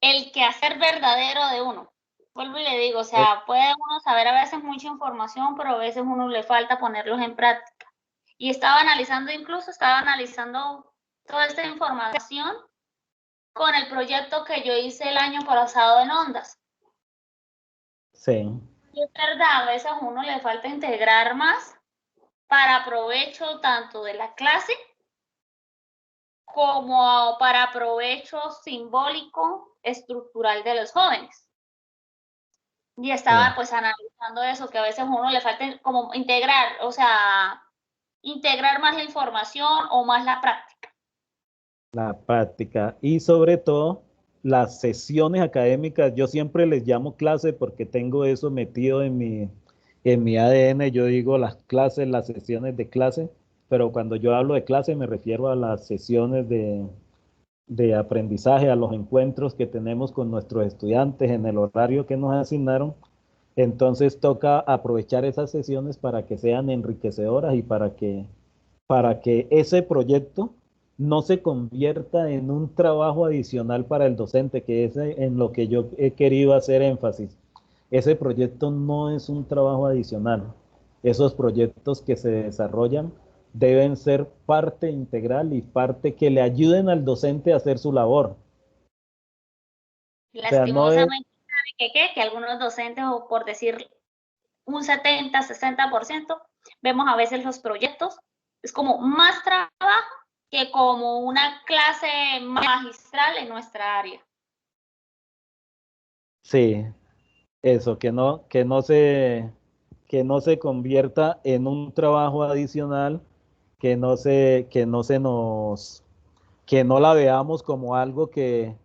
Speaker 2: el quehacer verdadero de uno. Vuelvo y le digo, o sea, puede uno saber a veces mucha información, pero a veces uno le falta ponerlos en práctica. Y estaba analizando toda esta información con el proyecto que yo hice el año pasado en Ondas.
Speaker 1: Sí.
Speaker 2: Y es verdad, a veces a uno le falta integrar más para provecho tanto de la clase como para provecho simbólico estructural de los jóvenes. Y estaba pues analizando eso, que a veces a uno le falta como integrar, o sea, integrar más la información o más la práctica.
Speaker 1: La práctica y sobre todo las sesiones académicas, yo siempre les llamo clase porque tengo eso metido en mi ADN, yo digo las clases, las sesiones de clase, pero cuando yo hablo de clase me refiero a las sesiones de aprendizaje, a los encuentros que tenemos con nuestros estudiantes en el horario que nos asignaron. Entonces toca aprovechar esas sesiones para que sean enriquecedoras y para que ese proyecto no se convierta en un trabajo adicional para el docente, que es en lo que yo he querido hacer énfasis. Ese proyecto no es un trabajo adicional. Esos proyectos que se desarrollan deben ser parte integral y parte que le ayuden al docente a hacer su labor. O sea, no es,
Speaker 2: Lastimosamente, que algunos docentes, o por decir un 70, 60%, vemos a veces los proyectos, es como más trabajo que como una clase magistral en nuestra área.
Speaker 1: sí, eso, que no se convierta en un trabajo adicional, que no la veamos como algo que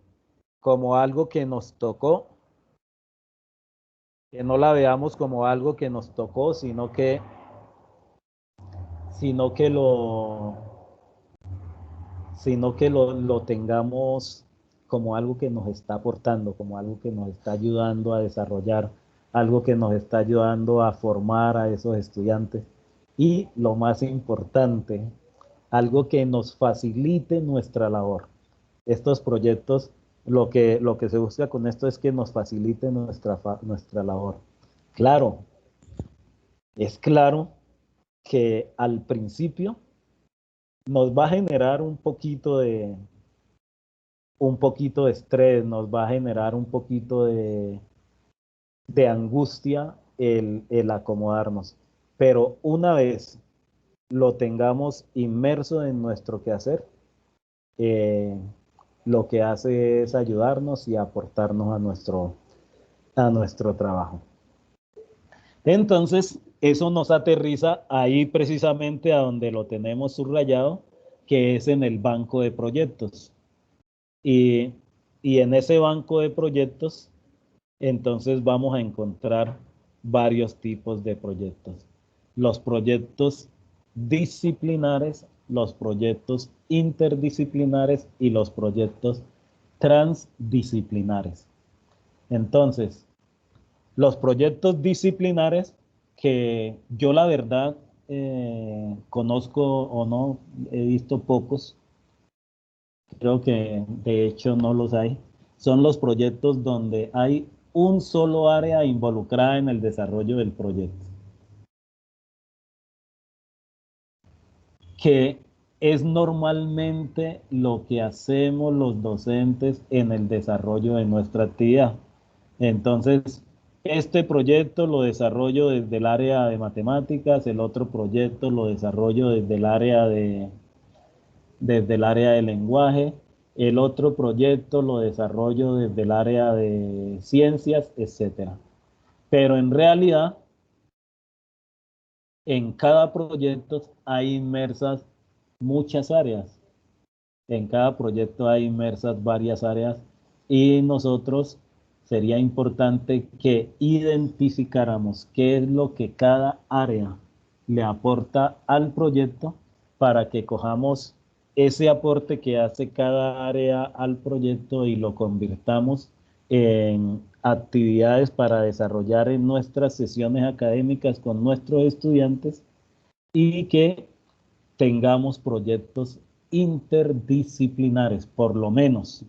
Speaker 1: nos tocó, que no la veamos como algo que nos tocó, sino que lo, lo tengamos como algo que nos está aportando, como algo que nos está ayudando a desarrollar, algo que nos está ayudando a formar a esos estudiantes. Y lo más importante, algo que nos facilite nuestra labor. Estos proyectos, lo que se busca con esto es que nos facilite nuestra labor. Claro, es claro que al principio nos va a generar un poquito de estrés, nos va a generar un poquito de angustia el acomodarnos. Pero una vez lo tengamos inmerso en nuestro quehacer, eh, lo que hace es ayudarnos y aportarnos a nuestro trabajo. Entonces, eso nos aterriza ahí precisamente a donde lo tenemos subrayado, que es en el banco de proyectos. Y, y en ese banco de proyectos, entonces vamos a encontrar varios tipos de proyectos. Los proyectos disciplinares, los proyectos interdisciplinares y los proyectos transdisciplinares. Entonces, los proyectos disciplinares, que yo la verdad conozco o no, he visto pocos, creo que de hecho no los hay, son los proyectos donde hay un solo área involucrada en el desarrollo del proyecto, que es normalmente lo que hacemos los docentes en el desarrollo de nuestra actividad. Entonces, este proyecto lo desarrollo desde el área de matemáticas, el otro proyecto lo desarrollo desde el área de lenguaje, el otro proyecto lo desarrollo desde el área de ciencias, etc. Pero en realidad, en cada proyecto hay inmersas muchas áreas. En cada proyecto hay inmersas varias áreas y nosotros sería importante que identificáramos qué es lo que cada área le aporta al proyecto para que cojamos ese aporte que hace cada área al proyecto y lo convirtamos en actividades para desarrollar en nuestras sesiones académicas con nuestros estudiantes y que tengamos proyectos interdisciplinares, por lo menos.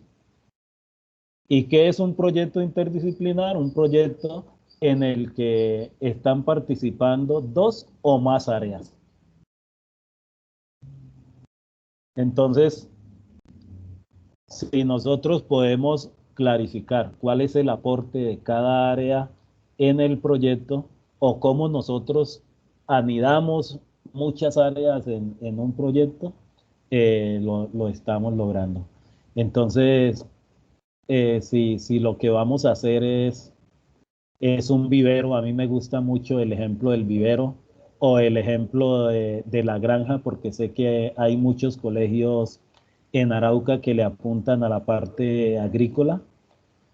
Speaker 1: ¿Y qué es un proyecto interdisciplinar? Un proyecto en el que están participando dos o más áreas. Entonces, si nosotros podemos clarificar cuál es el aporte de cada área en el proyecto o cómo nosotros anidamos muchas áreas en un proyecto, lo estamos logrando. Entonces, si lo que vamos a hacer es un vivero, a mí me gusta mucho el ejemplo del vivero o el ejemplo de la granja, porque sé que hay muchos colegios en Arauca que le apuntan a la parte agrícola.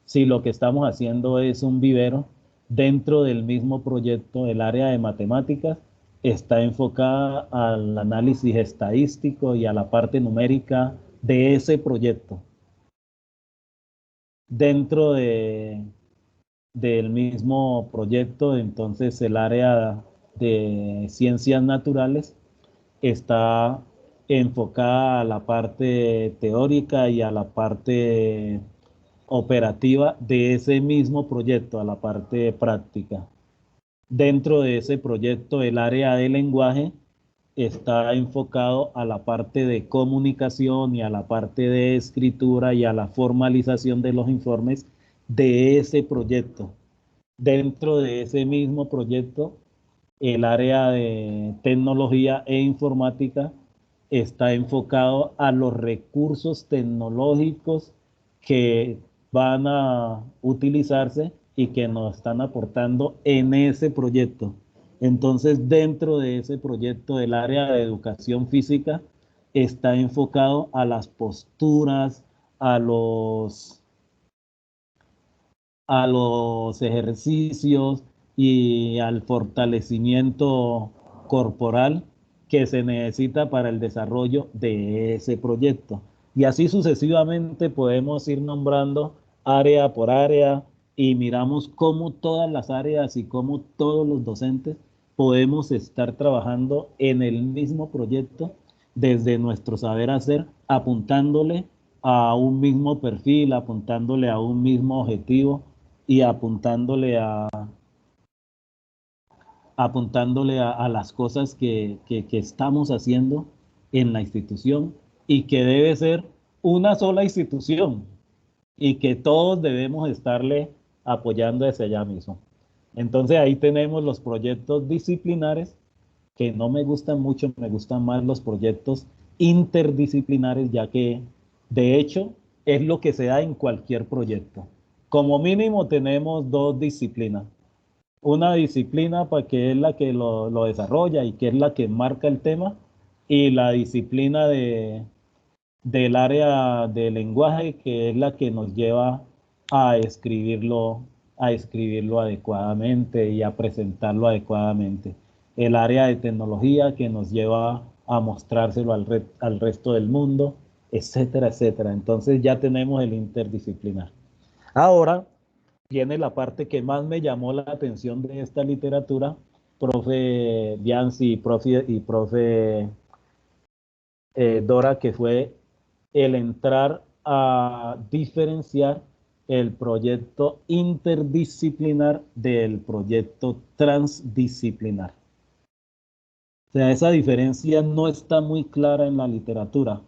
Speaker 1: Si lo que estamos haciendo es un vivero, dentro del mismo proyecto, el área de matemáticas está enfocada al análisis estadístico y a la parte numérica de ese proyecto. Dentro del mismo proyecto, entonces el área de ciencias naturales está enfocada a la parte teórica y a la parte operativa de ese mismo proyecto, a la parte práctica. Dentro de ese proyecto, el área de lenguaje está enfocado a la parte de comunicación y a la parte de escritura y a la formalización de los informes de ese proyecto. Dentro de ese mismo proyecto, el área de tecnología e informática está enfocado a los recursos tecnológicos que van a utilizarse y que nos están aportando en ese proyecto. Entonces, dentro de ese proyecto, el área de educación física está enfocado a las posturas, a los ejercicios y al fortalecimiento corporal que se necesita para el desarrollo de ese proyecto. Y así sucesivamente podemos ir nombrando área por área y miramos cómo todas las áreas y cómo todos los docentes podemos estar trabajando en el mismo proyecto desde nuestro saber hacer, apuntándole a un mismo perfil, apuntándole a un mismo objetivo y apuntándole a las cosas que estamos haciendo en la institución y que debe ser una sola institución y que todos debemos estarle apoyando hacia allá mismo. Entonces ahí tenemos los proyectos disciplinares que no me gustan mucho, me gustan más los proyectos interdisciplinares, ya que de hecho es lo que se da en cualquier proyecto. Como mínimo tenemos dos disciplinas. Una disciplina para que es la que lo desarrolla y que es la que marca el tema, y la disciplina del área de lenguaje, que es la que nos lleva a escribirlo adecuadamente y a presentarlo adecuadamente. El área de tecnología que nos lleva a mostrárselo al resto del mundo, etcétera, etcétera. Entonces ya tenemos el interdisciplinar. Ahora viene la parte que más me llamó la atención de esta literatura, profe Bianci y profe Dora, que fue el entrar a diferenciar el proyecto interdisciplinar del proyecto transdisciplinar. O sea, esa diferencia no está muy clara en la literatura,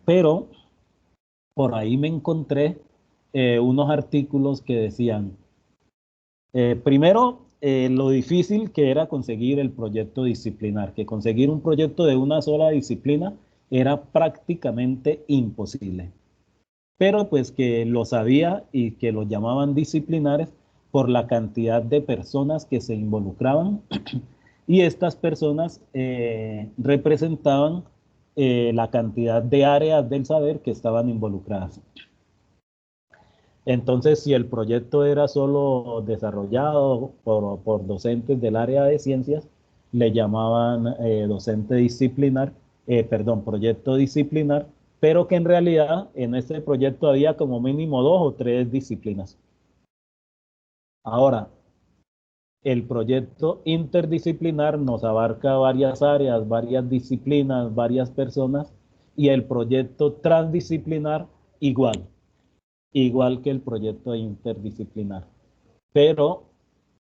Speaker 1: pero por ahí me encontré unos artículos que decían, primero, lo difícil que era conseguir el proyecto disciplinar, que conseguir un proyecto de una sola disciplina era prácticamente imposible, pero pues que lo sabía y que lo llamaban disciplinares por la cantidad de personas que se involucraban y estas personas representaban la cantidad de áreas del saber que estaban involucradas. Entonces, si el proyecto era solo desarrollado por docentes del área de ciencias, le llamaban proyecto disciplinar, pero que en realidad en ese proyecto había como mínimo 2 o 3 disciplinas. Ahora, el proyecto interdisciplinar nos abarca varias áreas, varias disciplinas, varias personas, y el proyecto transdisciplinar igual que el proyecto interdisciplinar, pero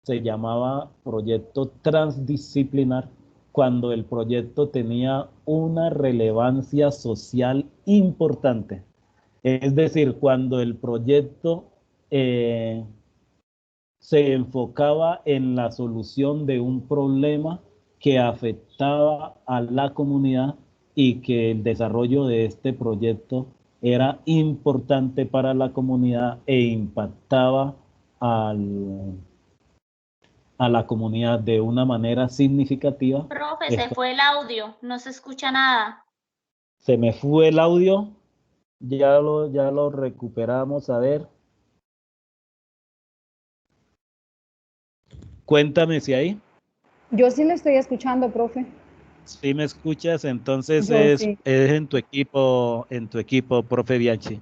Speaker 1: se llamaba proyecto transdisciplinar cuando el proyecto tenía una relevancia social importante. Es decir, cuando el proyecto se enfocaba en la solución de un problema que afectaba a la comunidad y que el desarrollo de este proyecto era importante para la comunidad e impactaba a la comunidad de una manera significativa.
Speaker 2: Profe, se fue el audio, no se escucha nada.
Speaker 1: Se me fue el audio, ya lo recuperamos, a ver. Cuéntame si ahí.
Speaker 3: Yo sí le estoy escuchando, profe.
Speaker 1: Si me escuchas, entonces
Speaker 3: Yo
Speaker 1: es
Speaker 3: sí.
Speaker 1: en tu equipo, profe Bianchi.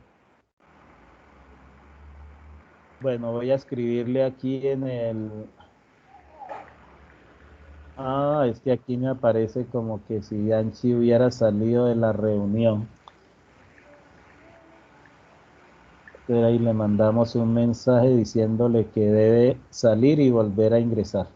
Speaker 1: Bueno, voy a escribirle aquí en el... Ah, es que aquí me aparece como que si Yanchi hubiera salido de la reunión. Pero ahí le mandamos un mensaje diciéndole que debe salir y volver a ingresar.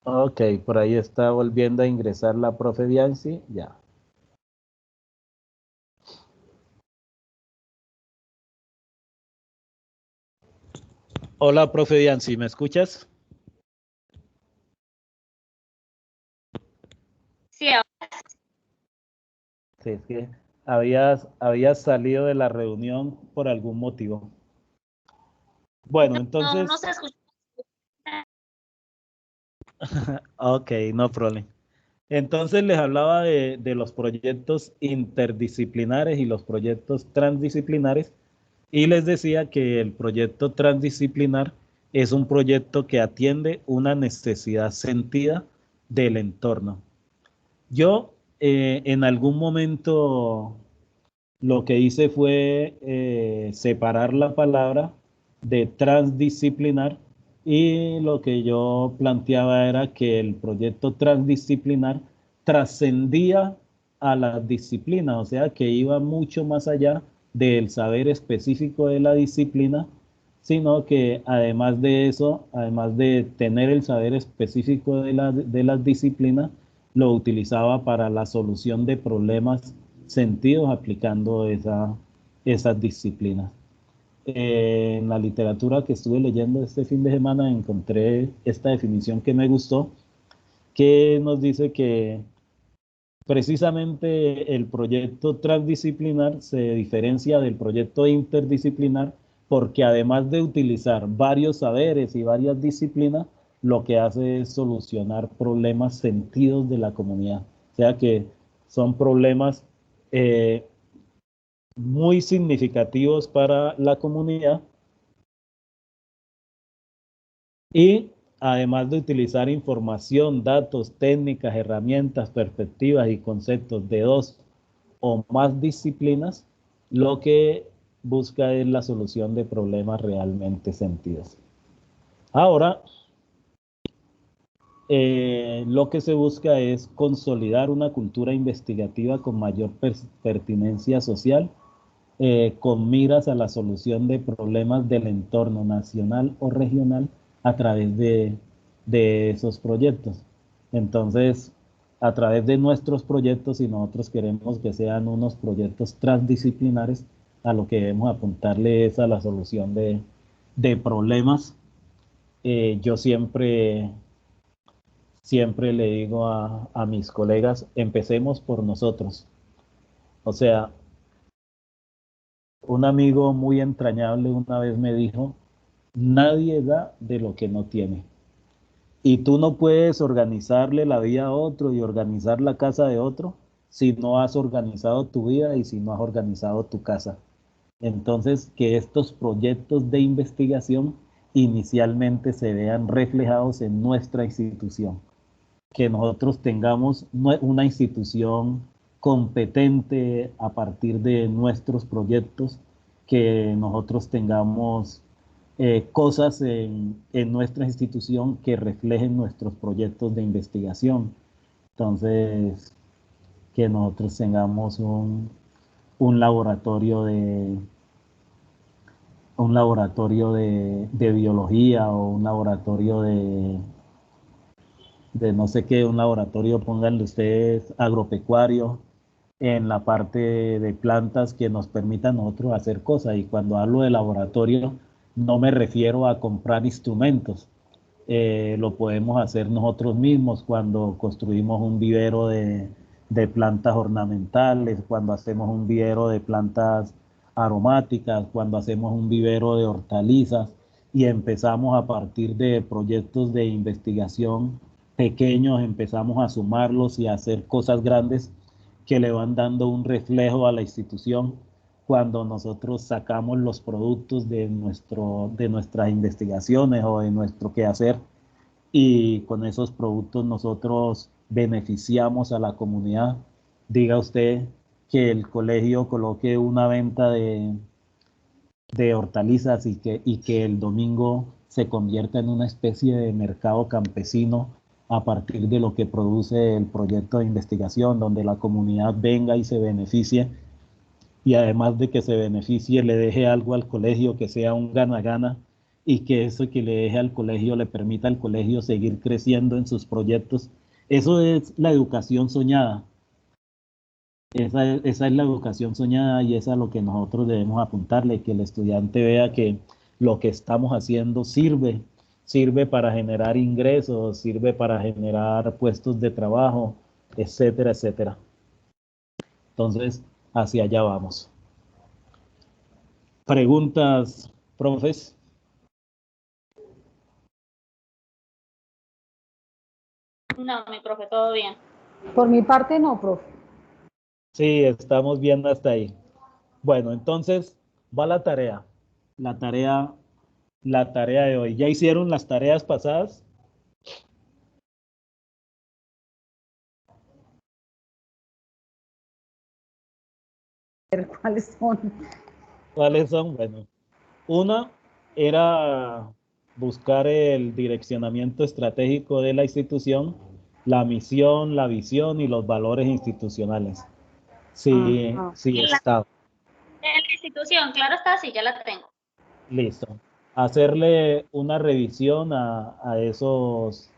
Speaker 1: Ok, por ahí está volviendo a ingresar la profe Bianci, ya. Hola, profe Bianci, ¿me escuchas?
Speaker 2: Sí,
Speaker 1: Sí, es que habías salido de la reunión por algún motivo. Bueno,
Speaker 2: no
Speaker 1: entonces,
Speaker 2: se escucha.
Speaker 1: ok, no problem. Entonces les hablaba de los proyectos interdisciplinares y los proyectos transdisciplinares y les decía que el proyecto transdisciplinar es un proyecto que atiende una necesidad sentida del entorno. Yo en algún momento lo que hice fue separar la palabra de transdisciplinar y lo que yo planteaba era que el proyecto transdisciplinar trascendía a las disciplinas, o sea, que iba mucho más allá del saber específico de la disciplina, sino que además de eso, además de tener el saber específico de las disciplinas, lo utilizaba para la solución de problemas sentidos aplicando esas disciplinas. En la literatura que estuve leyendo este fin de semana encontré esta definición que me gustó, que nos dice que precisamente el proyecto transdisciplinar se diferencia del proyecto interdisciplinar porque además de utilizar varios saberes y varias disciplinas, lo que hace es solucionar problemas sentidos de la comunidad. O sea que son problemas eh, muy significativos para la comunidad y además de utilizar información, datos, técnicas, herramientas, perspectivas y conceptos de dos o más disciplinas, lo que busca es la solución de problemas realmente sentidos. Ahora, lo que se busca es consolidar una cultura investigativa con mayor pertinencia social, con miras a la solución de problemas del entorno nacional o regional a través de esos proyectos. Entonces, a través de nuestros proyectos, si nosotros queremos que sean unos proyectos transdisciplinares, a lo que debemos apuntarle es a la solución de problemas. Yo siempre le digo a mis colegas, empecemos por nosotros. O sea, un amigo muy entrañable una vez me dijo, nadie da de lo que no tiene. Y tú no puedes organizarle la vida a otro y organizar la casa de otro si no has organizado tu vida y si no has organizado tu casa. Entonces, que estos proyectos de investigación inicialmente se vean reflejados en nuestra institución, que nosotros tengamos una institución competente a partir de nuestros proyectos, que nosotros tengamos cosas en nuestra institución que reflejen nuestros proyectos de investigación. Entonces, que nosotros tengamos un laboratorio de biología o un laboratorio de no sé qué, un laboratorio, pónganle ustedes agropecuario, en la parte de plantas que nos permitan nosotros hacer cosas. Y cuando hablo de laboratorio, no me refiero a comprar instrumentos. Lo podemos hacer nosotros mismos cuando construimos un vivero de plantas ornamentales, cuando hacemos un vivero de plantas aromáticas, cuando hacemos un vivero de hortalizas. y empezamos a partir de proyectos de investigación pequeños, empezamos a sumarlos y a hacer cosas grandes que le van dando un reflejo a la institución cuando nosotros sacamos los productos de nuestras investigaciones o de nuestro quehacer, y con esos productos nosotros beneficiamos a la comunidad. Diga usted que el colegio coloque una venta de hortalizas y que el domingo se convierta en una especie de mercado campesino a partir de lo que produce el proyecto de investigación, donde la comunidad venga y se beneficie, y además de que se beneficie, le deje algo al colegio que sea un gana-gana, y que eso que le deje al colegio le permita al colegio seguir creciendo en sus proyectos. Eso es la educación soñada. Esa es la educación soñada, y es a lo que nosotros debemos apuntarle, que el estudiante vea que lo que estamos haciendo sirve para generar ingresos, sirve para generar puestos de trabajo, etcétera, etcétera. Entonces, hacia allá vamos. ¿Preguntas, profes?
Speaker 2: No, mi profe, todo bien.
Speaker 3: Por mi parte no, profe.
Speaker 1: Sí, estamos viendo hasta ahí. Bueno, entonces va la tarea. La tarea, la tarea de hoy. ¿Ya hicieron las tareas pasadas?
Speaker 3: ¿Cuáles son?
Speaker 1: ¿Cuáles son? Bueno, una era buscar el direccionamiento estratégico de la institución, la misión, la visión y los valores institucionales. Sí,
Speaker 3: Ajá.
Speaker 1: sí está.
Speaker 2: En la institución, claro está, sí, ya la tengo.
Speaker 1: Listo. Hacerle una revisión a esos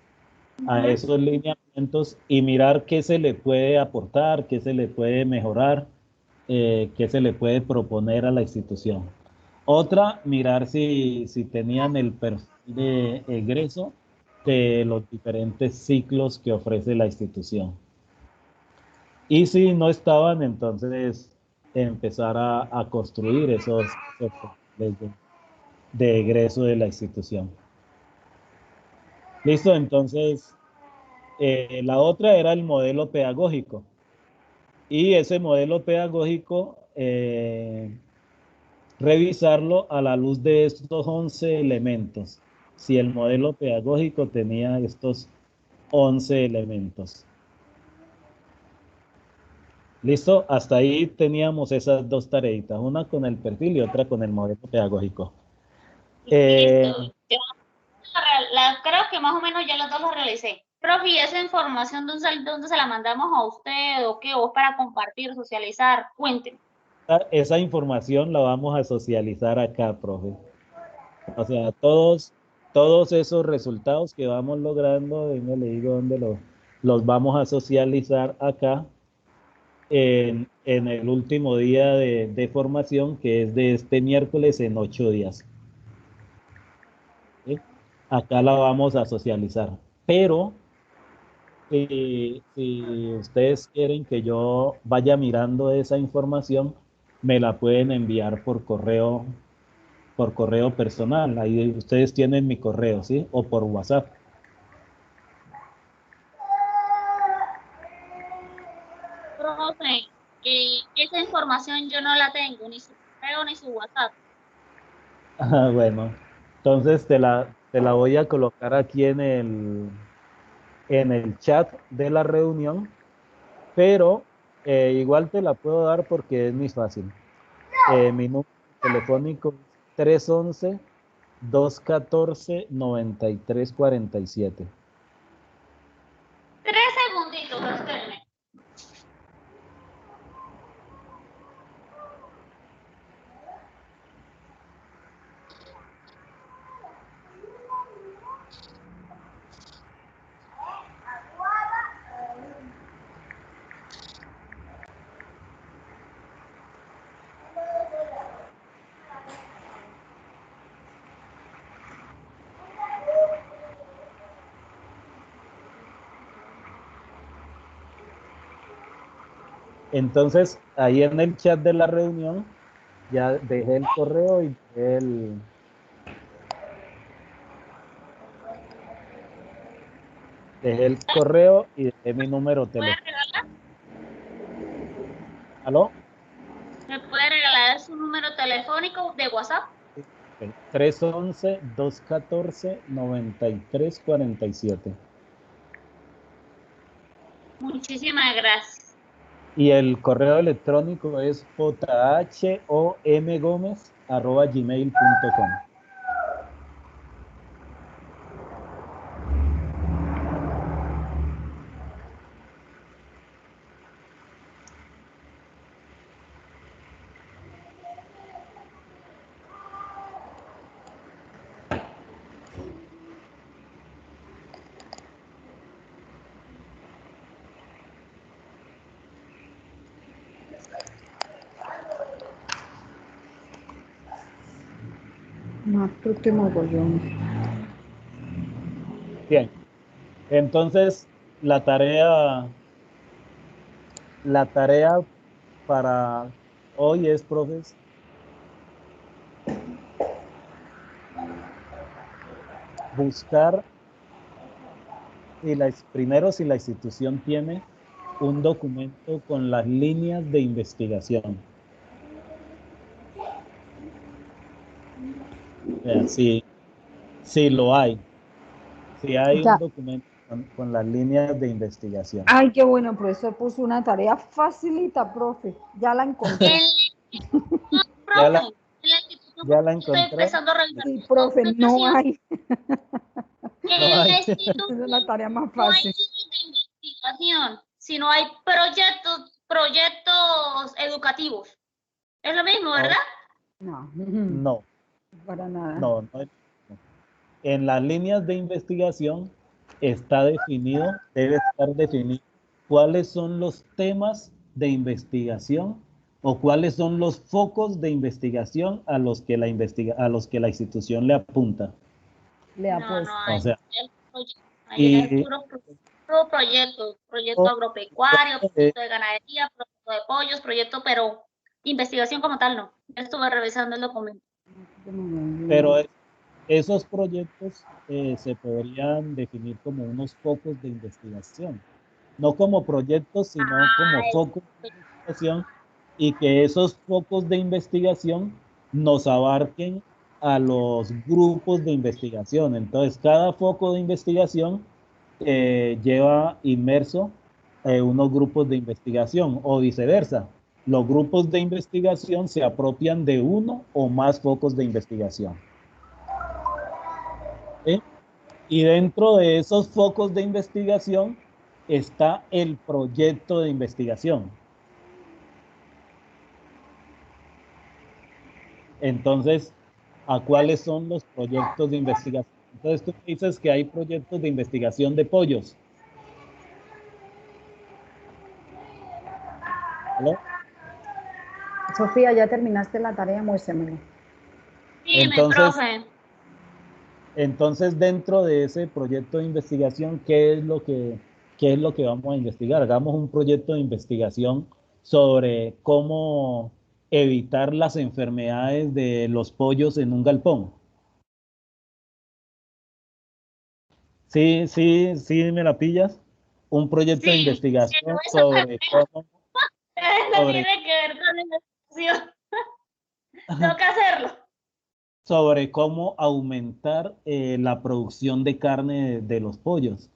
Speaker 1: lineamientos y mirar qué se le puede aportar, qué se le puede mejorar, qué se le puede proponer a la institución. Otra, mirar si tenían el perfil de egreso de los diferentes ciclos que ofrece la institución. Y si no estaban, entonces empezar a construir esos perfiles de egreso de la institución. Listo, entonces la otra era el modelo pedagógico. Y ese modelo pedagógico, revisarlo a la luz de estos 11 elementos. Si el modelo pedagógico tenía estos 11 elementos. Listo, hasta ahí teníamos esas dos tareitas, una con el perfil y otra con el modelo pedagógico.
Speaker 2: Listo. Yo creo que más o menos ya las dos las realicé. Profe, ¿y esa información dónde se la mandamos a usted o qué? ¿O es para compartir, socializar? Cuénteme.
Speaker 1: Esa información la vamos a socializar acá, profe. O sea, todos esos resultados que vamos logrando, venga, le digo dónde los vamos a socializar acá en el último día de formación, que es de este miércoles en 8 días. ¿Sí? Acá la vamos a socializar. Pero si ustedes quieren que yo vaya mirando esa información, me la pueden enviar por correo personal. Ahí ustedes tienen mi correo, ¿sí? O por WhatsApp.
Speaker 2: Profe, esa información yo no la tengo, ni su correo ni su WhatsApp.
Speaker 1: Ah, bueno, entonces te la voy a colocar aquí en el chat de la reunión, pero igual te la puedo dar porque es muy fácil. Mi número telefónico es 311-214-9347.
Speaker 2: 3 segunditos, espérenme.
Speaker 1: Entonces, ahí en el chat de la reunión, ya dejé el correo y dejé Dejé el correo y dejé mi número
Speaker 2: ¿Puede
Speaker 1: telefónico.
Speaker 2: regalar?
Speaker 1: ¿Aló?
Speaker 2: ¿Me puede regalar su número telefónico de WhatsApp?
Speaker 1: 311-214-9347.
Speaker 2: Muchísimas gracias.
Speaker 1: Y el correo electrónico es jhomgomez@gmail.com.
Speaker 3: Más fruto y mogollón.
Speaker 1: Bien, entonces la tarea para hoy es, profes, buscar primero si la institución tiene un documento con las líneas de investigación. O sea, si lo hay, si hay un
Speaker 3: Ya.
Speaker 1: documento con las líneas de investigación.
Speaker 3: Ay, qué bueno, el profesor puso una tarea facilita, profe. Ya la encontré.
Speaker 1: Ya la,
Speaker 2: Profe, en la institución
Speaker 1: ya la
Speaker 2: estoy
Speaker 1: encontré.
Speaker 2: empezando a revisar
Speaker 3: Sí, profe, no hay.
Speaker 1: No
Speaker 2: En la
Speaker 1: hay.
Speaker 2: institución
Speaker 3: Es la tarea más
Speaker 2: no hay
Speaker 3: fácil.
Speaker 2: sitios de investigación, sino hay proyectos educativos. Es lo mismo, ¿verdad?
Speaker 3: No,
Speaker 1: No,
Speaker 3: para nada.
Speaker 1: no, no. En las líneas de investigación está definido, debe estar definido cuáles son los temas de investigación o cuáles son los focos de investigación a los que a los que la institución le apunta.
Speaker 3: Le
Speaker 2: No,
Speaker 3: apuesto.
Speaker 2: no
Speaker 1: O
Speaker 2: hay.
Speaker 1: sea,
Speaker 2: Ahí es
Speaker 1: y
Speaker 2: puro proyecto, proyecto agropecuario, proyecto de ganadería, proyecto de pollos, proyecto, pero investigación como tal no. Estuve revisando el documento.
Speaker 1: pero esos proyectos se podrían definir como unos focos de investigación, no como proyectos, sino como
Speaker 2: Ay,
Speaker 1: focos de investigación, y que esos focos de investigación nos abarquen a los grupos de investigación. Entonces, cada foco de investigación lleva inmerso unos grupos de investigación o viceversa. Los grupos de investigación se apropian de uno o más focos de investigación. ¿Sí? Y dentro de esos focos de investigación está el proyecto de investigación. Entonces, ¿a cuáles son los proyectos de investigación? Entonces, tú dices que hay proyectos de investigación de pollos. ¿Aló?
Speaker 3: Sofía, ya terminaste la tarea, muéstramelo.
Speaker 2: dime, profe.
Speaker 1: Entonces, dentro de ese proyecto de investigación, qué es lo que vamos a investigar? Hagamos un proyecto de investigación sobre cómo evitar las enfermedades de los pollos en un galpón. Sí, sí, sí, me la pillas. Un proyecto de
Speaker 2: Sí, pero
Speaker 1: investigación
Speaker 2: eso no
Speaker 1: sobre,
Speaker 2: tiene que ver con la investigación. Tengo que hacerlo.
Speaker 1: sobre cómo aumentar la producción de carne de los pollos.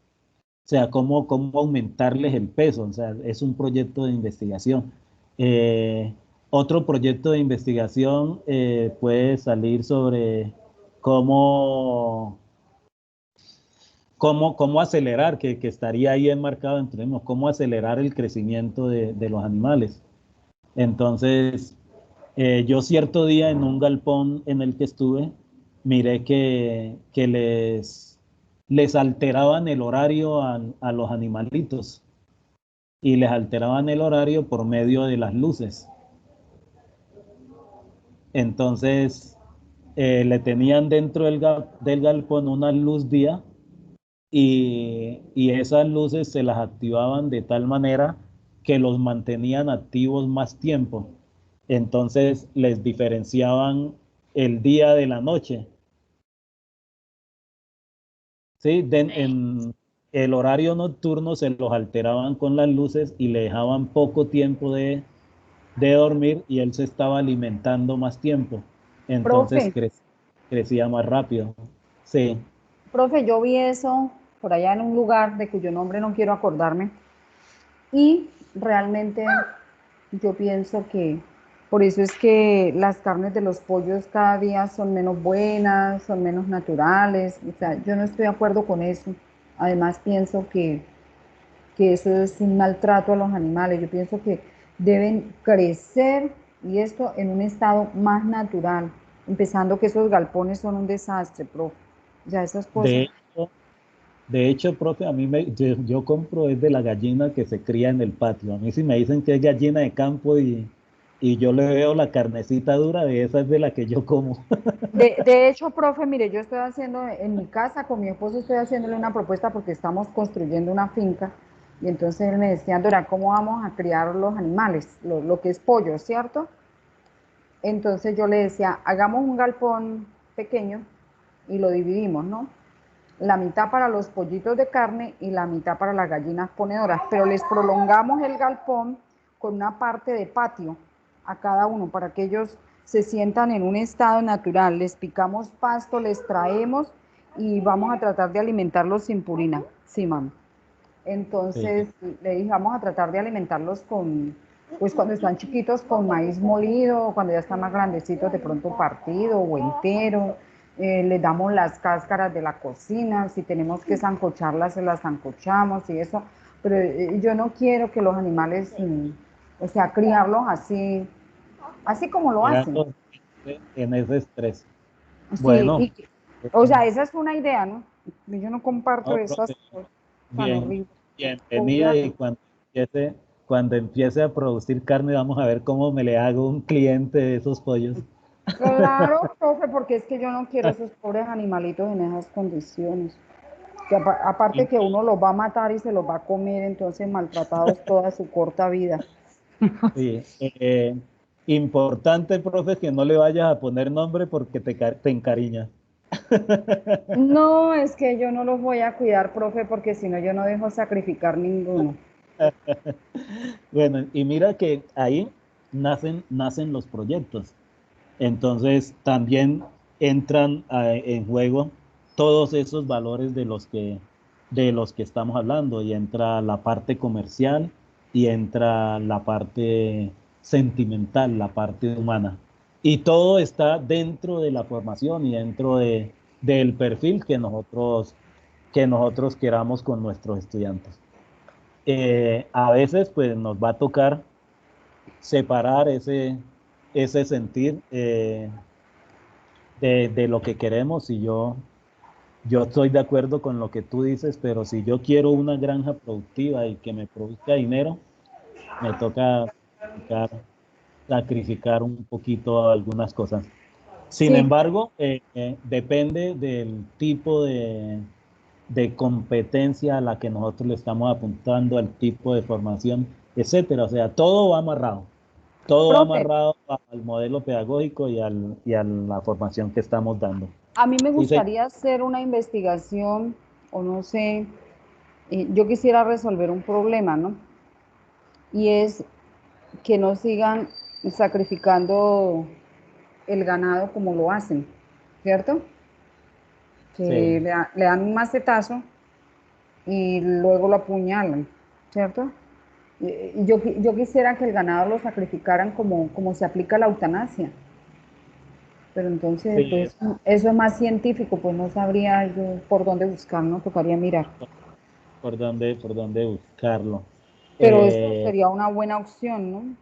Speaker 1: O sea, cómo aumentarles el peso. O sea, es un proyecto de investigación. Eh, Otro proyecto de investigación puede salir sobre cómo, cómo acelerar, que estaría ahí enmarcado entre nosotros, cómo acelerar el crecimiento de los animales. Entonces, yo cierto día en un galpón en el que estuve, miré que les alteraban el horario a los animalitos, y les alteraban el horario por medio de las luces. Entonces, le tenían dentro del galpón una luz día, y esas luces se las activaban de tal manera que los mantenían activos más tiempo. Entonces, les diferenciaban el día de la noche. ¿Sí? el horario nocturno se los alteraban con las luces y le dejaban poco tiempo de dormir y él se estaba alimentando más tiempo. Entonces
Speaker 3: Profe,
Speaker 1: crecía más rápido. Sí,
Speaker 3: profe, yo vi eso por allá en un lugar de cuyo nombre no quiero acordarme y realmente yo pienso que por eso es que las carnes de los pollos cada día son menos buenas, son menos naturales. O sea, yo no estoy de acuerdo con eso. Además, pienso que eso es un maltrato a los animales. Yo pienso que deben crecer y esto en un estado más natural, empezando que esos galpones son un desastre, profe. Ya esas cosas.
Speaker 1: de hecho, profe, a mí yo compro es de la gallina que se cría en el patio. A mí si me dicen que es gallina de campo y yo le veo la carnecita dura, de esa es de la que yo como.
Speaker 3: De hecho, profe, mire, yo estoy haciendo en mi casa, con mi esposo estoy haciéndole una propuesta porque estamos construyendo una finca y entonces él me decía, Dora, ¿cómo vamos a criar los animales? Lo que es pollo, ¿cierto? Entonces yo le decía, hagamos un galpón pequeño y lo dividimos, ¿no? La mitad para los pollitos de carne y la mitad para las gallinas ponedoras, pero les prolongamos el galpón con una parte de patio a cada uno para que ellos se sientan en un estado natural. Les picamos pasto, les traemos y vamos a tratar de alimentarlos sin purina. Sí, mami.
Speaker 1: Sí,
Speaker 3: Entonces le dije, vamos a tratar de alimentarlos con, pues cuando están chiquitos, con maíz molido, cuando ya están más grandecitos, de pronto partido o entero. Les damos las cáscaras de la cocina, si tenemos que sancocharlas, se las sancochamos y eso. Pero yo no quiero que los animales, o sea, criarlos así, así como lo hacen.
Speaker 1: creando en ese estrés.
Speaker 3: Sí,
Speaker 1: Bueno,
Speaker 3: o sea, esa es una idea, ¿no? Yo no comparto
Speaker 1: no,
Speaker 3: esas
Speaker 1: profe,
Speaker 3: cosas tan
Speaker 1: bien,
Speaker 3: horribles.
Speaker 1: bienvenida y cuando empiece a producir carne, vamos a ver cómo me le hago un cliente de esos pollos.
Speaker 3: Claro, profe, porque es que yo no quiero esos pobres animalitos en esas condiciones. Que aparte que uno los va a matar y se los va a comer, entonces maltratados toda su corta vida.
Speaker 1: Sí, importante, profe, que no le vayas a poner nombre porque te encariñas.
Speaker 3: No, es que yo no los voy a cuidar, profe, porque si no yo no dejo sacrificar ninguno.
Speaker 1: Bueno, y mira que ahí nacen los proyectos. Entonces también entran en juego todos esos valores de los que estamos hablando y entra la parte comercial y entra la parte sentimental, la parte humana. Y todo está dentro de la formación y dentro del perfil que nosotros queramos con nuestros estudiantes. A veces pues nos va a tocar separar ese sentir. De lo que queremos y yo estoy de acuerdo con lo que tú dices, pero si yo quiero una granja productiva y que me produzca dinero, me toca sacrificar un poquito algunas cosas. Sin
Speaker 3: Sí,
Speaker 1: embargo, depende del tipo de competencia a la que nosotros le estamos apuntando, al tipo de formación, etcétera. O sea, todo va
Speaker 3: profe,
Speaker 1: amarrado al modelo pedagógico y a la formación que estamos dando.
Speaker 3: a mí me
Speaker 1: Sí,
Speaker 3: gustaría hacer una investigación, o no sé, yo quisiera resolver un problema, ¿no? Y es que no sigan sacrificando el ganado como lo hacen, ¿cierto? Que
Speaker 1: sí,
Speaker 3: le dan un macetazo y luego lo apuñalan, ¿cierto? Y yo quisiera que el ganado lo sacrificaran como se aplica la eutanasia, pero entonces,
Speaker 1: sí,
Speaker 3: pues eso es más científico, pues no sabría yo por dónde buscar, ¿no? Tocaría mirar.
Speaker 1: por dónde buscarlo.
Speaker 3: Pero eso
Speaker 1: Eh,
Speaker 3: sería una buena opción, ¿no?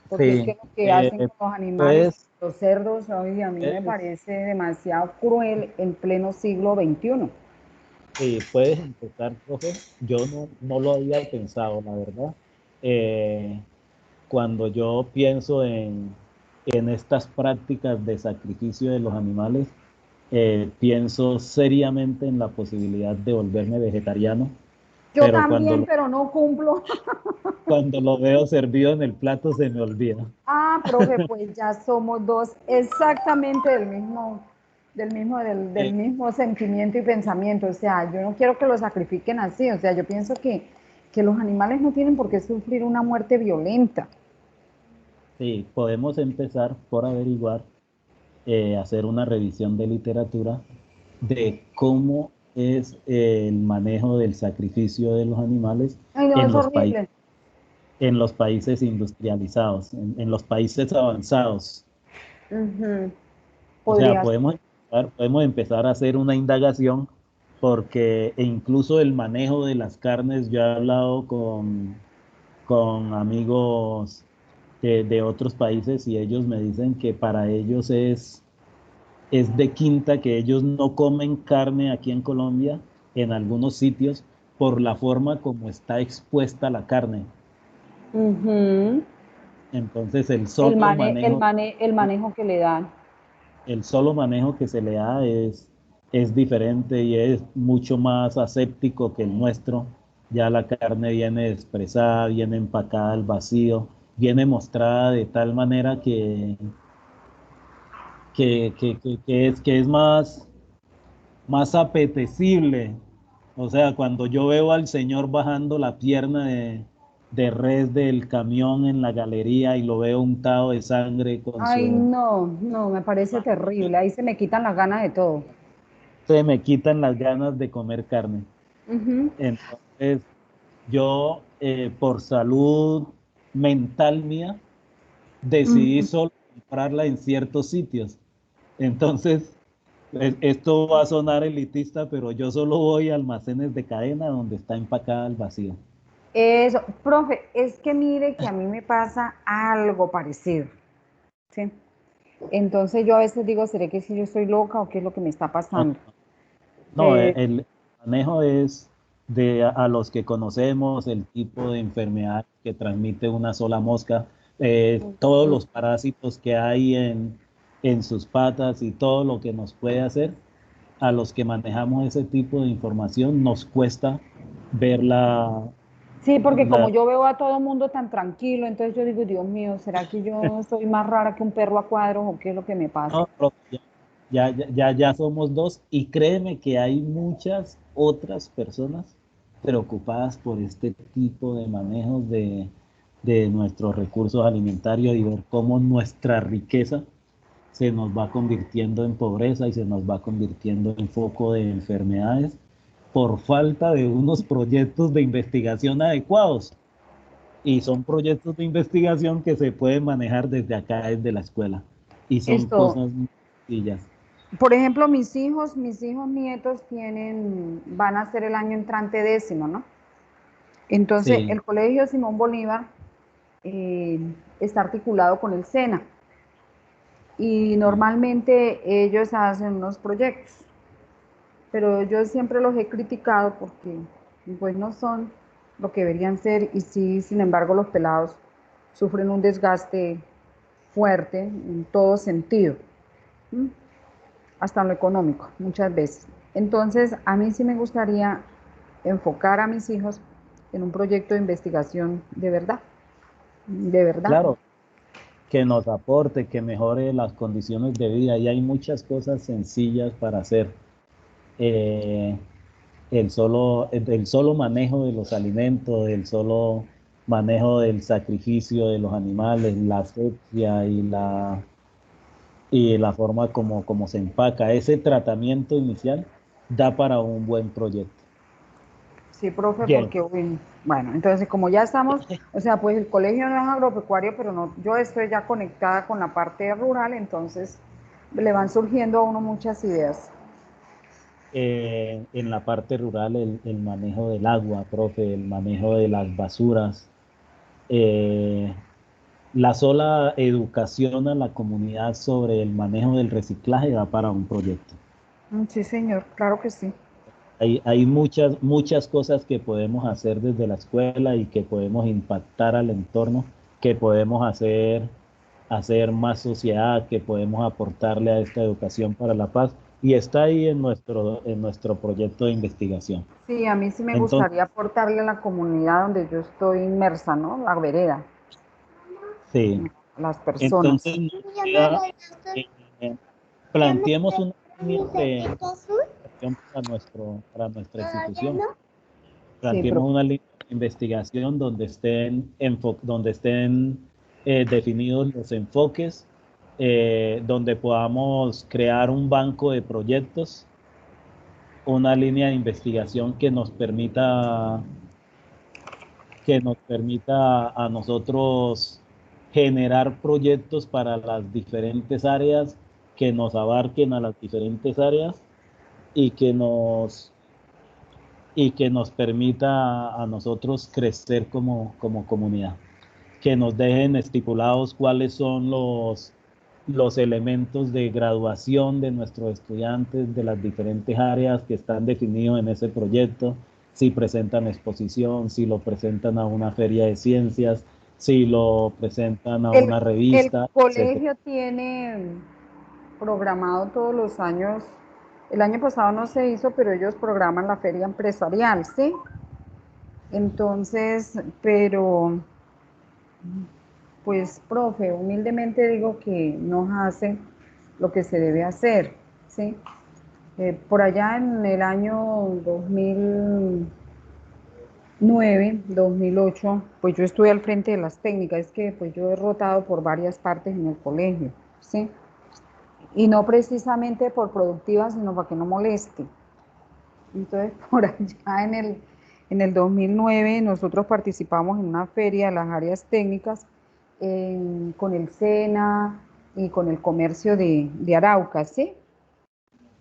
Speaker 3: Porque es que
Speaker 1: sí,
Speaker 3: lo que hacen con los animales,
Speaker 1: pues,
Speaker 3: los cerdos, hoy a mí me parece demasiado cruel en pleno siglo XXI.
Speaker 1: sí, puedes empezar, profe. Yo no lo había pensado, la verdad. Eh, Cuando yo pienso en estas prácticas de sacrificio de los animales, pienso seriamente en la posibilidad de volverme vegetariano,
Speaker 3: Yo
Speaker 1: pero
Speaker 3: también, pero no cumplo.
Speaker 1: cuando lo veo servido en el plato se me olvida.
Speaker 3: Ah, profe, pues ya somos dos exactamente del mismo. del mismo sentimiento y pensamiento. O sea, yo no quiero que lo sacrifiquen así. O sea, yo pienso que los animales no tienen por qué sufrir una muerte violenta.
Speaker 1: Sí, podemos empezar por averiguar, hacer una revisión de literatura de cómo es el manejo del sacrificio de los animales
Speaker 3: Ay, no,
Speaker 1: en
Speaker 3: es
Speaker 1: los países,
Speaker 3: horrible.
Speaker 1: en los países industrializados, en los países avanzados.
Speaker 3: Ujú.
Speaker 1: O sea,
Speaker 3: Podría ser.
Speaker 1: podemos empezar a hacer una indagación porque e incluso el manejo de las carnes, yo he hablado con amigos de otros países y ellos me dicen que para ellos es de quinta que ellos no comen carne aquí en Colombia, en algunos sitios, por la forma como está expuesta la carne.
Speaker 3: Ujú.
Speaker 1: Entonces,
Speaker 3: El manejo que le dan.
Speaker 1: el solo manejo que se le da es diferente y es mucho más aséptico que el nuestro. Ya la carne viene expresada, viene empacada al vacío, viene mostrada de tal manera que es más apetecible. O sea, cuando yo veo al señor bajando la pierna de res del camión en la galería y lo veo untado de sangre con
Speaker 3: Ay,
Speaker 1: su...
Speaker 3: no, no, me parece terrible. Ahí se me quitan las ganas de todo.
Speaker 1: Se me quitan las ganas de comer carne.
Speaker 3: Ujú,
Speaker 1: Entonces, yo, por salud mental mía, decidí
Speaker 3: ujú.
Speaker 1: solo comprarla en ciertos sitios. Entonces, esto va a sonar elitista, pero yo solo voy a almacenes de cadena donde está empacada al vacío.
Speaker 3: Eso, profe, es que mire que a mí me pasa algo parecido, ¿sí? Entonces yo a veces digo, ¿seré que si yo estoy loca o qué es lo que me está
Speaker 1: No,
Speaker 3: pasando?
Speaker 1: no,
Speaker 3: Que,
Speaker 1: el manejo es a los que conocemos, el tipo de enfermedad que transmite una sola mosca, todos los parásitos que hay en sus patas y todo lo que nos puede hacer, a los que manejamos ese tipo de información, nos cuesta ver
Speaker 3: sí, porque como
Speaker 1: la-
Speaker 3: yo veo a todo mundo tan tranquilo, entonces yo digo, Dios mío, ¿será que yo soy más rara que un perro a cuadros o qué es lo que me pasa?
Speaker 1: no, pero ya somos dos y créeme que hay muchas otras personas preocupadas por este tipo de manejos de nuestros recursos alimentarios y ver cómo nuestra riqueza se nos va convirtiendo en pobreza y se nos va convirtiendo en foco de enfermedades por falta de unos proyectos de investigación adecuados. Y son proyectos de investigación que se pueden manejar desde acá, desde la escuela. Y son
Speaker 3: Esto,
Speaker 1: cosas muy sencillas.
Speaker 3: por ejemplo, mis hijos nietos van a hacer el año entrante décimo, ¿no? Entonces,
Speaker 1: Sí,
Speaker 3: el Colegio Simón Bolívar eh, está articulado con el SENA y
Speaker 1: sí,
Speaker 3: normalmente ellos hacen unos proyectos, pero yo siempre los he criticado porque pues no son lo que deberían ser y sí, sin embargo, los pelados sufren un desgaste fuerte en todo sentido, ¿m? Hasta en lo económico, muchas veces. Entonces, a mí sí me gustaría enfocar a mis hijos en un proyecto de investigación de verdad, de verdad.
Speaker 1: claro, que nos aporte, que mejore las condiciones de vida. Y hay muchas cosas sencillas para hacer. Eh, el solo manejo de los alimentos, el solo manejo del sacrificio de los animales, la asepsia y la forma como se empaca. Ese tratamiento inicial da para un buen proyecto.
Speaker 3: Sí, profe,
Speaker 1: Bien,
Speaker 3: porque bueno, entonces como ya estamos, o sea, pues el colegio no es agropecuario, pero no, yo estoy ya conectada con la parte rural, entonces le van surgiendo a uno muchas ideas.
Speaker 1: en la parte rural el manejo del agua, profe, el manejo de las basuras, eh, la sola educación a la comunidad sobre el manejo del reciclaje da para un proyecto.
Speaker 3: Sí, señor, claro que sí.
Speaker 1: Hay muchas cosas que podemos hacer desde la escuela y que podemos impactar al entorno, que podemos hacer más sociedad, que podemos aportarle a esta educación para la paz y está ahí en nuestro proyecto de investigación.
Speaker 3: Sí, a mí sí me
Speaker 1: Entonces,
Speaker 3: gustaría aportarle a la comunidad donde yo estoy inmersa, ¿no? La vereda,
Speaker 1: sí,
Speaker 3: a las
Speaker 1: entonces
Speaker 3: personas.
Speaker 1: nos queda, eh, planteemos una línea de investigación para nuestra institución. Planteemos
Speaker 3: Sí,
Speaker 1: una línea de investigación donde estén definidos los enfoques, donde podamos crear un banco de proyectos, una línea de investigación que nos permita a nosotros generar proyectos para las diferentes áreas, que nos abarquen a las diferentes áreas y que nos permita a nosotros crecer como comunidad, que nos dejen estipulados cuáles son los elementos de graduación de nuestros estudiantes de las diferentes áreas que están definidos en ese proyecto, si presentan exposición, si lo presentan a una feria de ciencias, si lo presentan a una
Speaker 3: el
Speaker 1: revista, etc.
Speaker 3: colegio tiene programado todos los años, el año pasado no se hizo, pero ellos programan la feria empresarial, ¿sí? Entonces, pero, pues, profe, humildemente digo que no hace lo que se debe hacer, ¿sí? Por allá en el año 2009, 2008, pues yo estuve al frente de las técnicas, es que pues yo he rotado por varias partes en el colegio, ¿sí? Y no precisamente por productiva, sino para que no moleste. Entonces, por allá en el 2009 nosotros participamos en una feria de las áreas técnicas con el SENA y con el comercio de Arauca, ¿sí?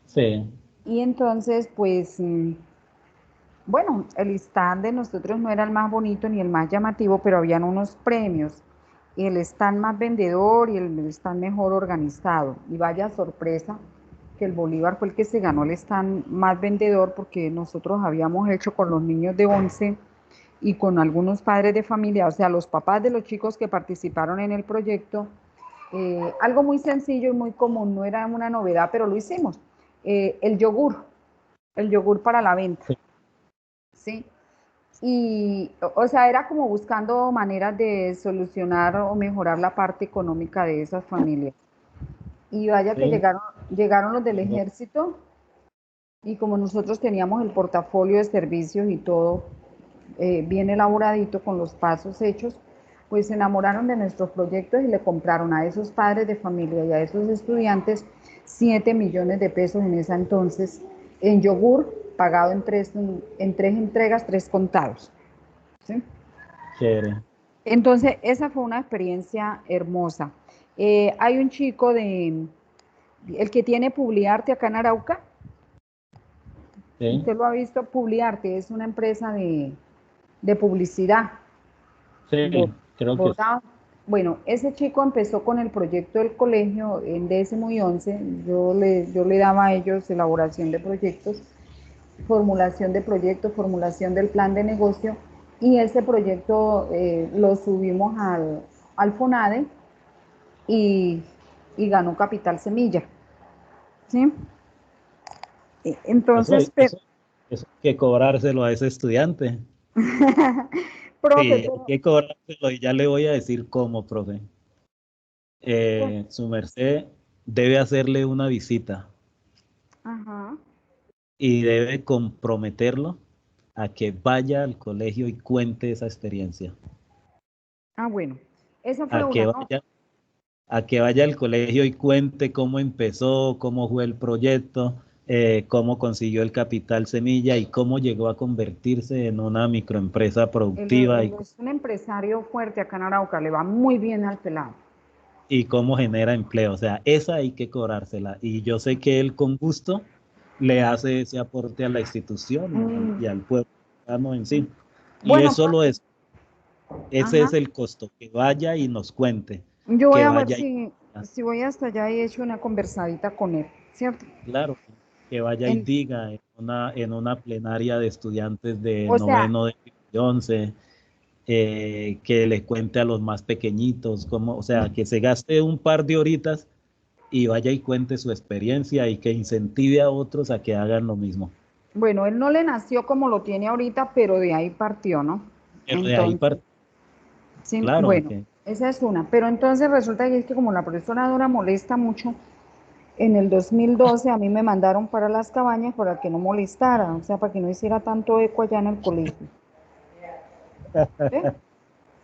Speaker 1: Sí,
Speaker 3: Y entonces, pues, bueno, el stand de nosotros no era el más bonito ni el más llamativo, pero habían unos premios. Y el stand más vendedor y el stand mejor organizado. Y vaya sorpresa que el Bolívar fue el que se ganó el stand más vendedor porque nosotros habíamos hecho con los niños de 11 y con algunos padres de familia, o sea, los papás de los chicos que participaron en el proyecto, algo muy sencillo y muy común, no era una novedad, pero lo hicimos. El yogur para la venta,
Speaker 1: sí,
Speaker 3: ¿sí? Y, o sea, era como buscando maneras de solucionar o mejorar la parte económica de esas familias. Y vaya que
Speaker 1: sí.
Speaker 3: llegaron los del ejército y como nosotros teníamos el portafolio de servicios y todo bien elaboradito con los pasos hechos, pues se enamoraron de nuestros proyectos y le compraron a esos padres de familia y a esos estudiantes 7 millones de pesos en ese entonces en yogur pagado en tres entregas, tres contados. ¿Sí?
Speaker 1: Chévere.
Speaker 3: Entonces, esa fue una experiencia hermosa. Hay un chico el que tiene Publiarte acá en Arauca,
Speaker 1: Sí,
Speaker 3: usted lo ha visto, Publiarte es una empresa de publicidad.
Speaker 1: sí, creo que sí.
Speaker 3: Bordado. Bueno, ese chico empezó con el proyecto del colegio en décimo y once. Yo le daba a ellos elaboración de proyectos, formulación del plan de negocio, y ese proyecto lo subimos al FONADE y, y ganó Capital Semilla. ¿Sí?
Speaker 1: Eso,
Speaker 3: Entonces,
Speaker 1: eso hay que cobrárselo a ese estudiante.
Speaker 3: profe,
Speaker 1: Sí, hay que cobrárselo y ya le voy a decir cómo, profe. Su merced debe hacerle una visita
Speaker 3: ajá.
Speaker 1: y debe comprometerlo a que vaya al colegio y cuente esa experiencia.
Speaker 3: Ah, bueno, esa fue
Speaker 1: A que
Speaker 3: una, ¿no?
Speaker 1: vaya, a que vaya al colegio y cuente cómo empezó, cómo fue el proyecto, cómo consiguió el capital semilla y cómo llegó a convertirse en una microempresa productiva
Speaker 3: Él es un empresario fuerte acá en Arauca, le va muy bien al pelado.
Speaker 1: y cómo genera empleo. O sea, esa hay que cobrársela. Y yo sé que él con gusto le hace ese aporte a la institución
Speaker 3: Mm,
Speaker 1: y al pueblo en sí. Y
Speaker 3: bueno,
Speaker 1: eso lo
Speaker 3: profe,
Speaker 1: es, ese
Speaker 3: ajá.
Speaker 1: es el costo, que vaya y nos cuente,
Speaker 3: Yo voy
Speaker 1: que
Speaker 3: a ver
Speaker 1: vaya y,
Speaker 3: si voy hasta allá y echo una conversadita con él, ¿cierto?
Speaker 1: claro, que vaya y
Speaker 3: En-
Speaker 1: diga en una plenaria de estudiantes de
Speaker 3: o sea,
Speaker 1: noveno, de 11, que le cuente a los más pequeñitos, como, o sea, que se gaste un par de horitas y vaya y cuente su experiencia y que incentive a otros a que hagan lo mismo.
Speaker 3: bueno, él no le nació como lo tiene ahorita, pero de ahí partió, ¿no?
Speaker 1: Pero de ahí
Speaker 3: Entonces,
Speaker 1: parte,
Speaker 3: sí,
Speaker 1: claro,
Speaker 3: bueno, esa es una. Pero entonces resulta que es que como la profesora Dora molesta mucho, En el 2012 a mí me mandaron para las cabañas para que no molestara, o sea, para que no hiciera tanto eco allá en el colegio. ¿Sí?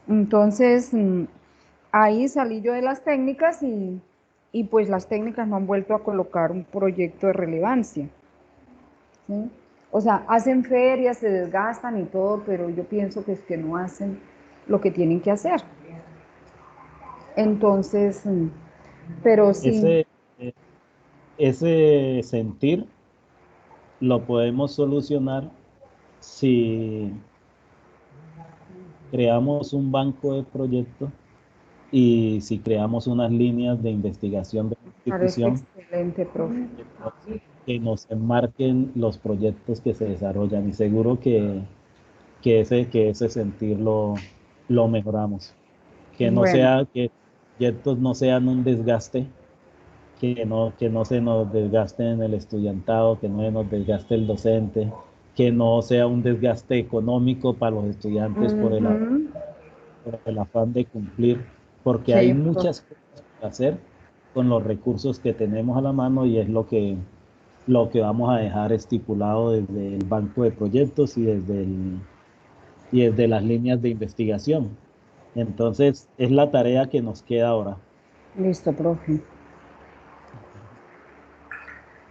Speaker 3: Entonces, ahí salí yo de las técnicas y pues las técnicas no han vuelto a colocar un proyecto de relevancia. ¿Sí? O sea, hacen ferias, se desgastan y todo, pero yo pienso que es que no hacen lo que tienen que hacer. Entonces, pero sí,
Speaker 1: Ese, ese sentir lo podemos solucionar si creamos un banco de proyectos y si creamos unas líneas de investigación de la
Speaker 3: parece
Speaker 1: institución
Speaker 3: excelente, profe.
Speaker 1: que que nos enmarquen los proyectos que se desarrollan y seguro que ese sentir lo mejoramos. Que no
Speaker 3: Bueno,
Speaker 1: sea, que proyectos no sean un desgaste, que no se nos desgaste en el estudiantado, que no se nos desgaste el docente, que no sea un desgaste económico para los estudiantes
Speaker 3: ujú,
Speaker 1: por el afán de cumplir, porque hay
Speaker 3: sí, profe.
Speaker 1: muchas cosas por hacer con los recursos que tenemos a la mano y es lo que vamos a dejar estipulado desde el banco de proyectos y desde las líneas de investigación. Entonces, es la tarea que nos queda ahora.
Speaker 3: Listo, profe.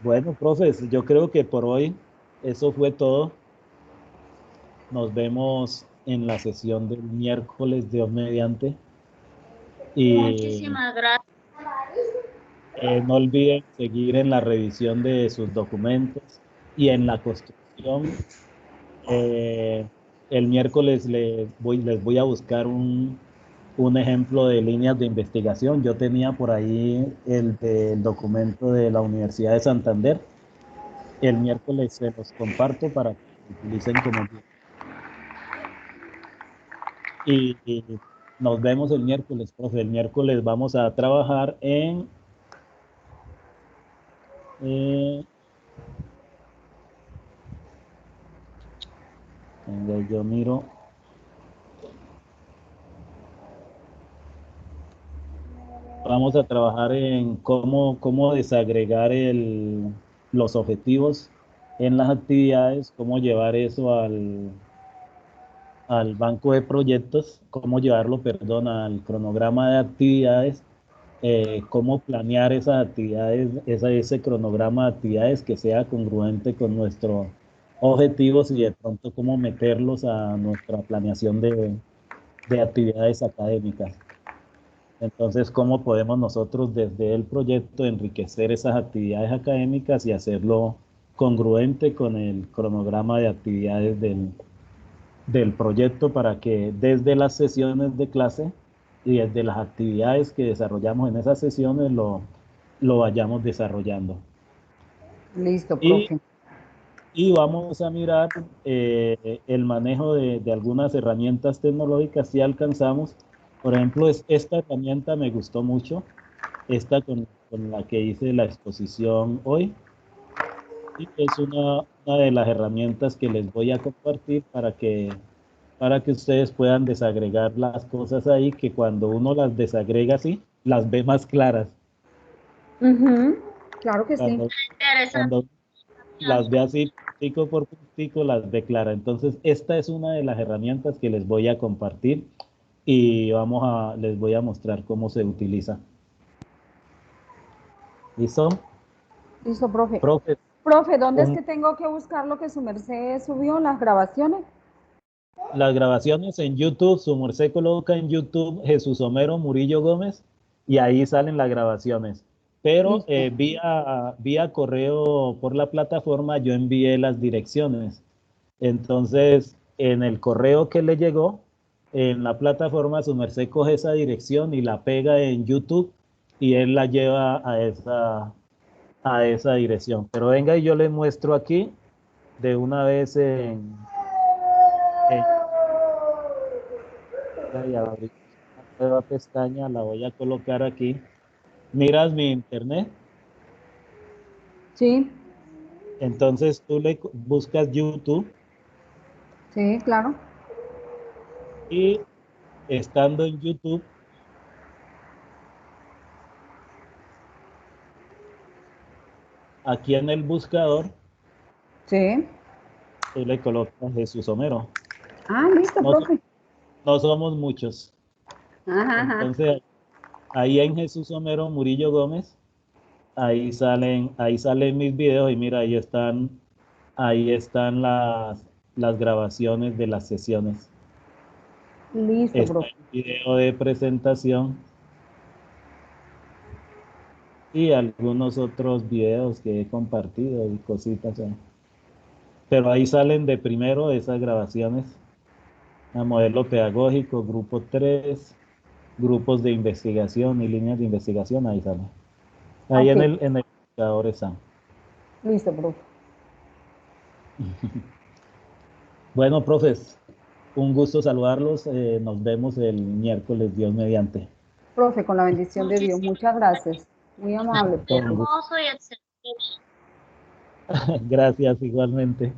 Speaker 1: Bueno, profes, yo creo que por hoy eso fue todo. Nos vemos en la sesión del miércoles, Dios mediante. Y
Speaker 2: Muchísimas gracias.
Speaker 1: no olviden seguir en la revisión de sus documentos y en la construcción. Eh, el miércoles les voy a buscar un ejemplo de líneas de investigación. Yo tenía por ahí el documento de la Universidad de Santander. El miércoles se los comparto para que lo utilicen como guía. Y nos vemos el miércoles, profe. El miércoles vamos a trabajar eh, venga, yo miro, vamos a trabajar en cómo desagregar los objetivos en las actividades, cómo llevar eso al banco de proyectos, cómo llevarlo, perdón, al cronograma de actividades, cómo planear esas actividades, ese cronograma de actividades que sea congruente con nuestros objetivos y de pronto cómo meterlos a nuestra planeación de actividades académicas. Entonces, ¿cómo podemos nosotros desde el proyecto enriquecer esas actividades académicas y hacerlo congruente con el cronograma de actividades del proyecto para que desde las sesiones de clase y desde las actividades que desarrollamos en esas sesiones lo vayamos desarrollando?
Speaker 3: Listo,
Speaker 1: Y,
Speaker 3: profe.
Speaker 1: y vamos a mirar el manejo de algunas herramientas tecnológicas si alcanzamos. Por ejemplo, esta herramienta me gustó mucho, esta con la que hice la exposición hoy. Y es una de las herramientas que les voy a compartir para que ustedes puedan desagregar las cosas ahí, que cuando uno las desagrega así, las ve más claras.
Speaker 3: Ujú, claro que sí.
Speaker 1: Cuando,
Speaker 2: Interesante.
Speaker 1: cuando las ve así, puntico por puntico, las ve claras. Entonces, esta es una de las herramientas que les voy a compartir y les voy a mostrar cómo se utiliza. ¿Listo?
Speaker 3: Listo, profe.
Speaker 1: Profe,
Speaker 3: Profe, ¿dónde es
Speaker 1: un-
Speaker 3: que tengo que buscar lo que su merced subió, las grabaciones?
Speaker 1: las grabaciones en YouTube, su merced coloca en YouTube Jesús Homero Murillo Gómez y ahí salen las grabaciones. Pero
Speaker 3: Listo.
Speaker 1: vía correo por la plataforma yo envié las direcciones. Entonces, en el correo que le llegó, en la plataforma, su merced coge esa dirección y la pega en YouTube y él la lleva a esa dirección. Pero venga y yo le muestro aquí de una vez en y abrir una nueva pestaña, la voy a colocar aquí. Miras mi internet,
Speaker 3: Sí,
Speaker 1: entonces tú le buscas YouTube
Speaker 3: sí, claro.
Speaker 1: y estando en YouTube, aquí en el buscador,
Speaker 3: Sí.
Speaker 1: tú le colocas Jesús Homero.
Speaker 3: Ah, listo,
Speaker 1: No,
Speaker 3: profe.
Speaker 1: no somos muchos.
Speaker 3: Ajá, ajá.
Speaker 1: Entonces, ahí en Jesús Homero Murillo Gómez, ahí salen mis videos y mira, ahí están las grabaciones de las sesiones.
Speaker 3: Listo,
Speaker 1: Está
Speaker 3: profe.
Speaker 1: el video de presentación y algunos otros videos que he compartido y cositas. Pero ahí salen de primero esas grabaciones a modelo pedagógico, grupo 3, grupos de investigación y líneas de investigación, ahí salen. Ahí
Speaker 3: Ok,
Speaker 1: en el buscador están.
Speaker 3: listo, profe.
Speaker 1: Bueno, profes, un gusto saludarlos. Nos vemos el miércoles, Dios mediante.
Speaker 3: Profe, con la bendición de Dios,
Speaker 2: Muchísimas
Speaker 3: muchas gracias. Muy amable,
Speaker 1: Con
Speaker 3: profe.
Speaker 1: gusto.
Speaker 2: hermoso y excelente.
Speaker 1: Gracias igualmente.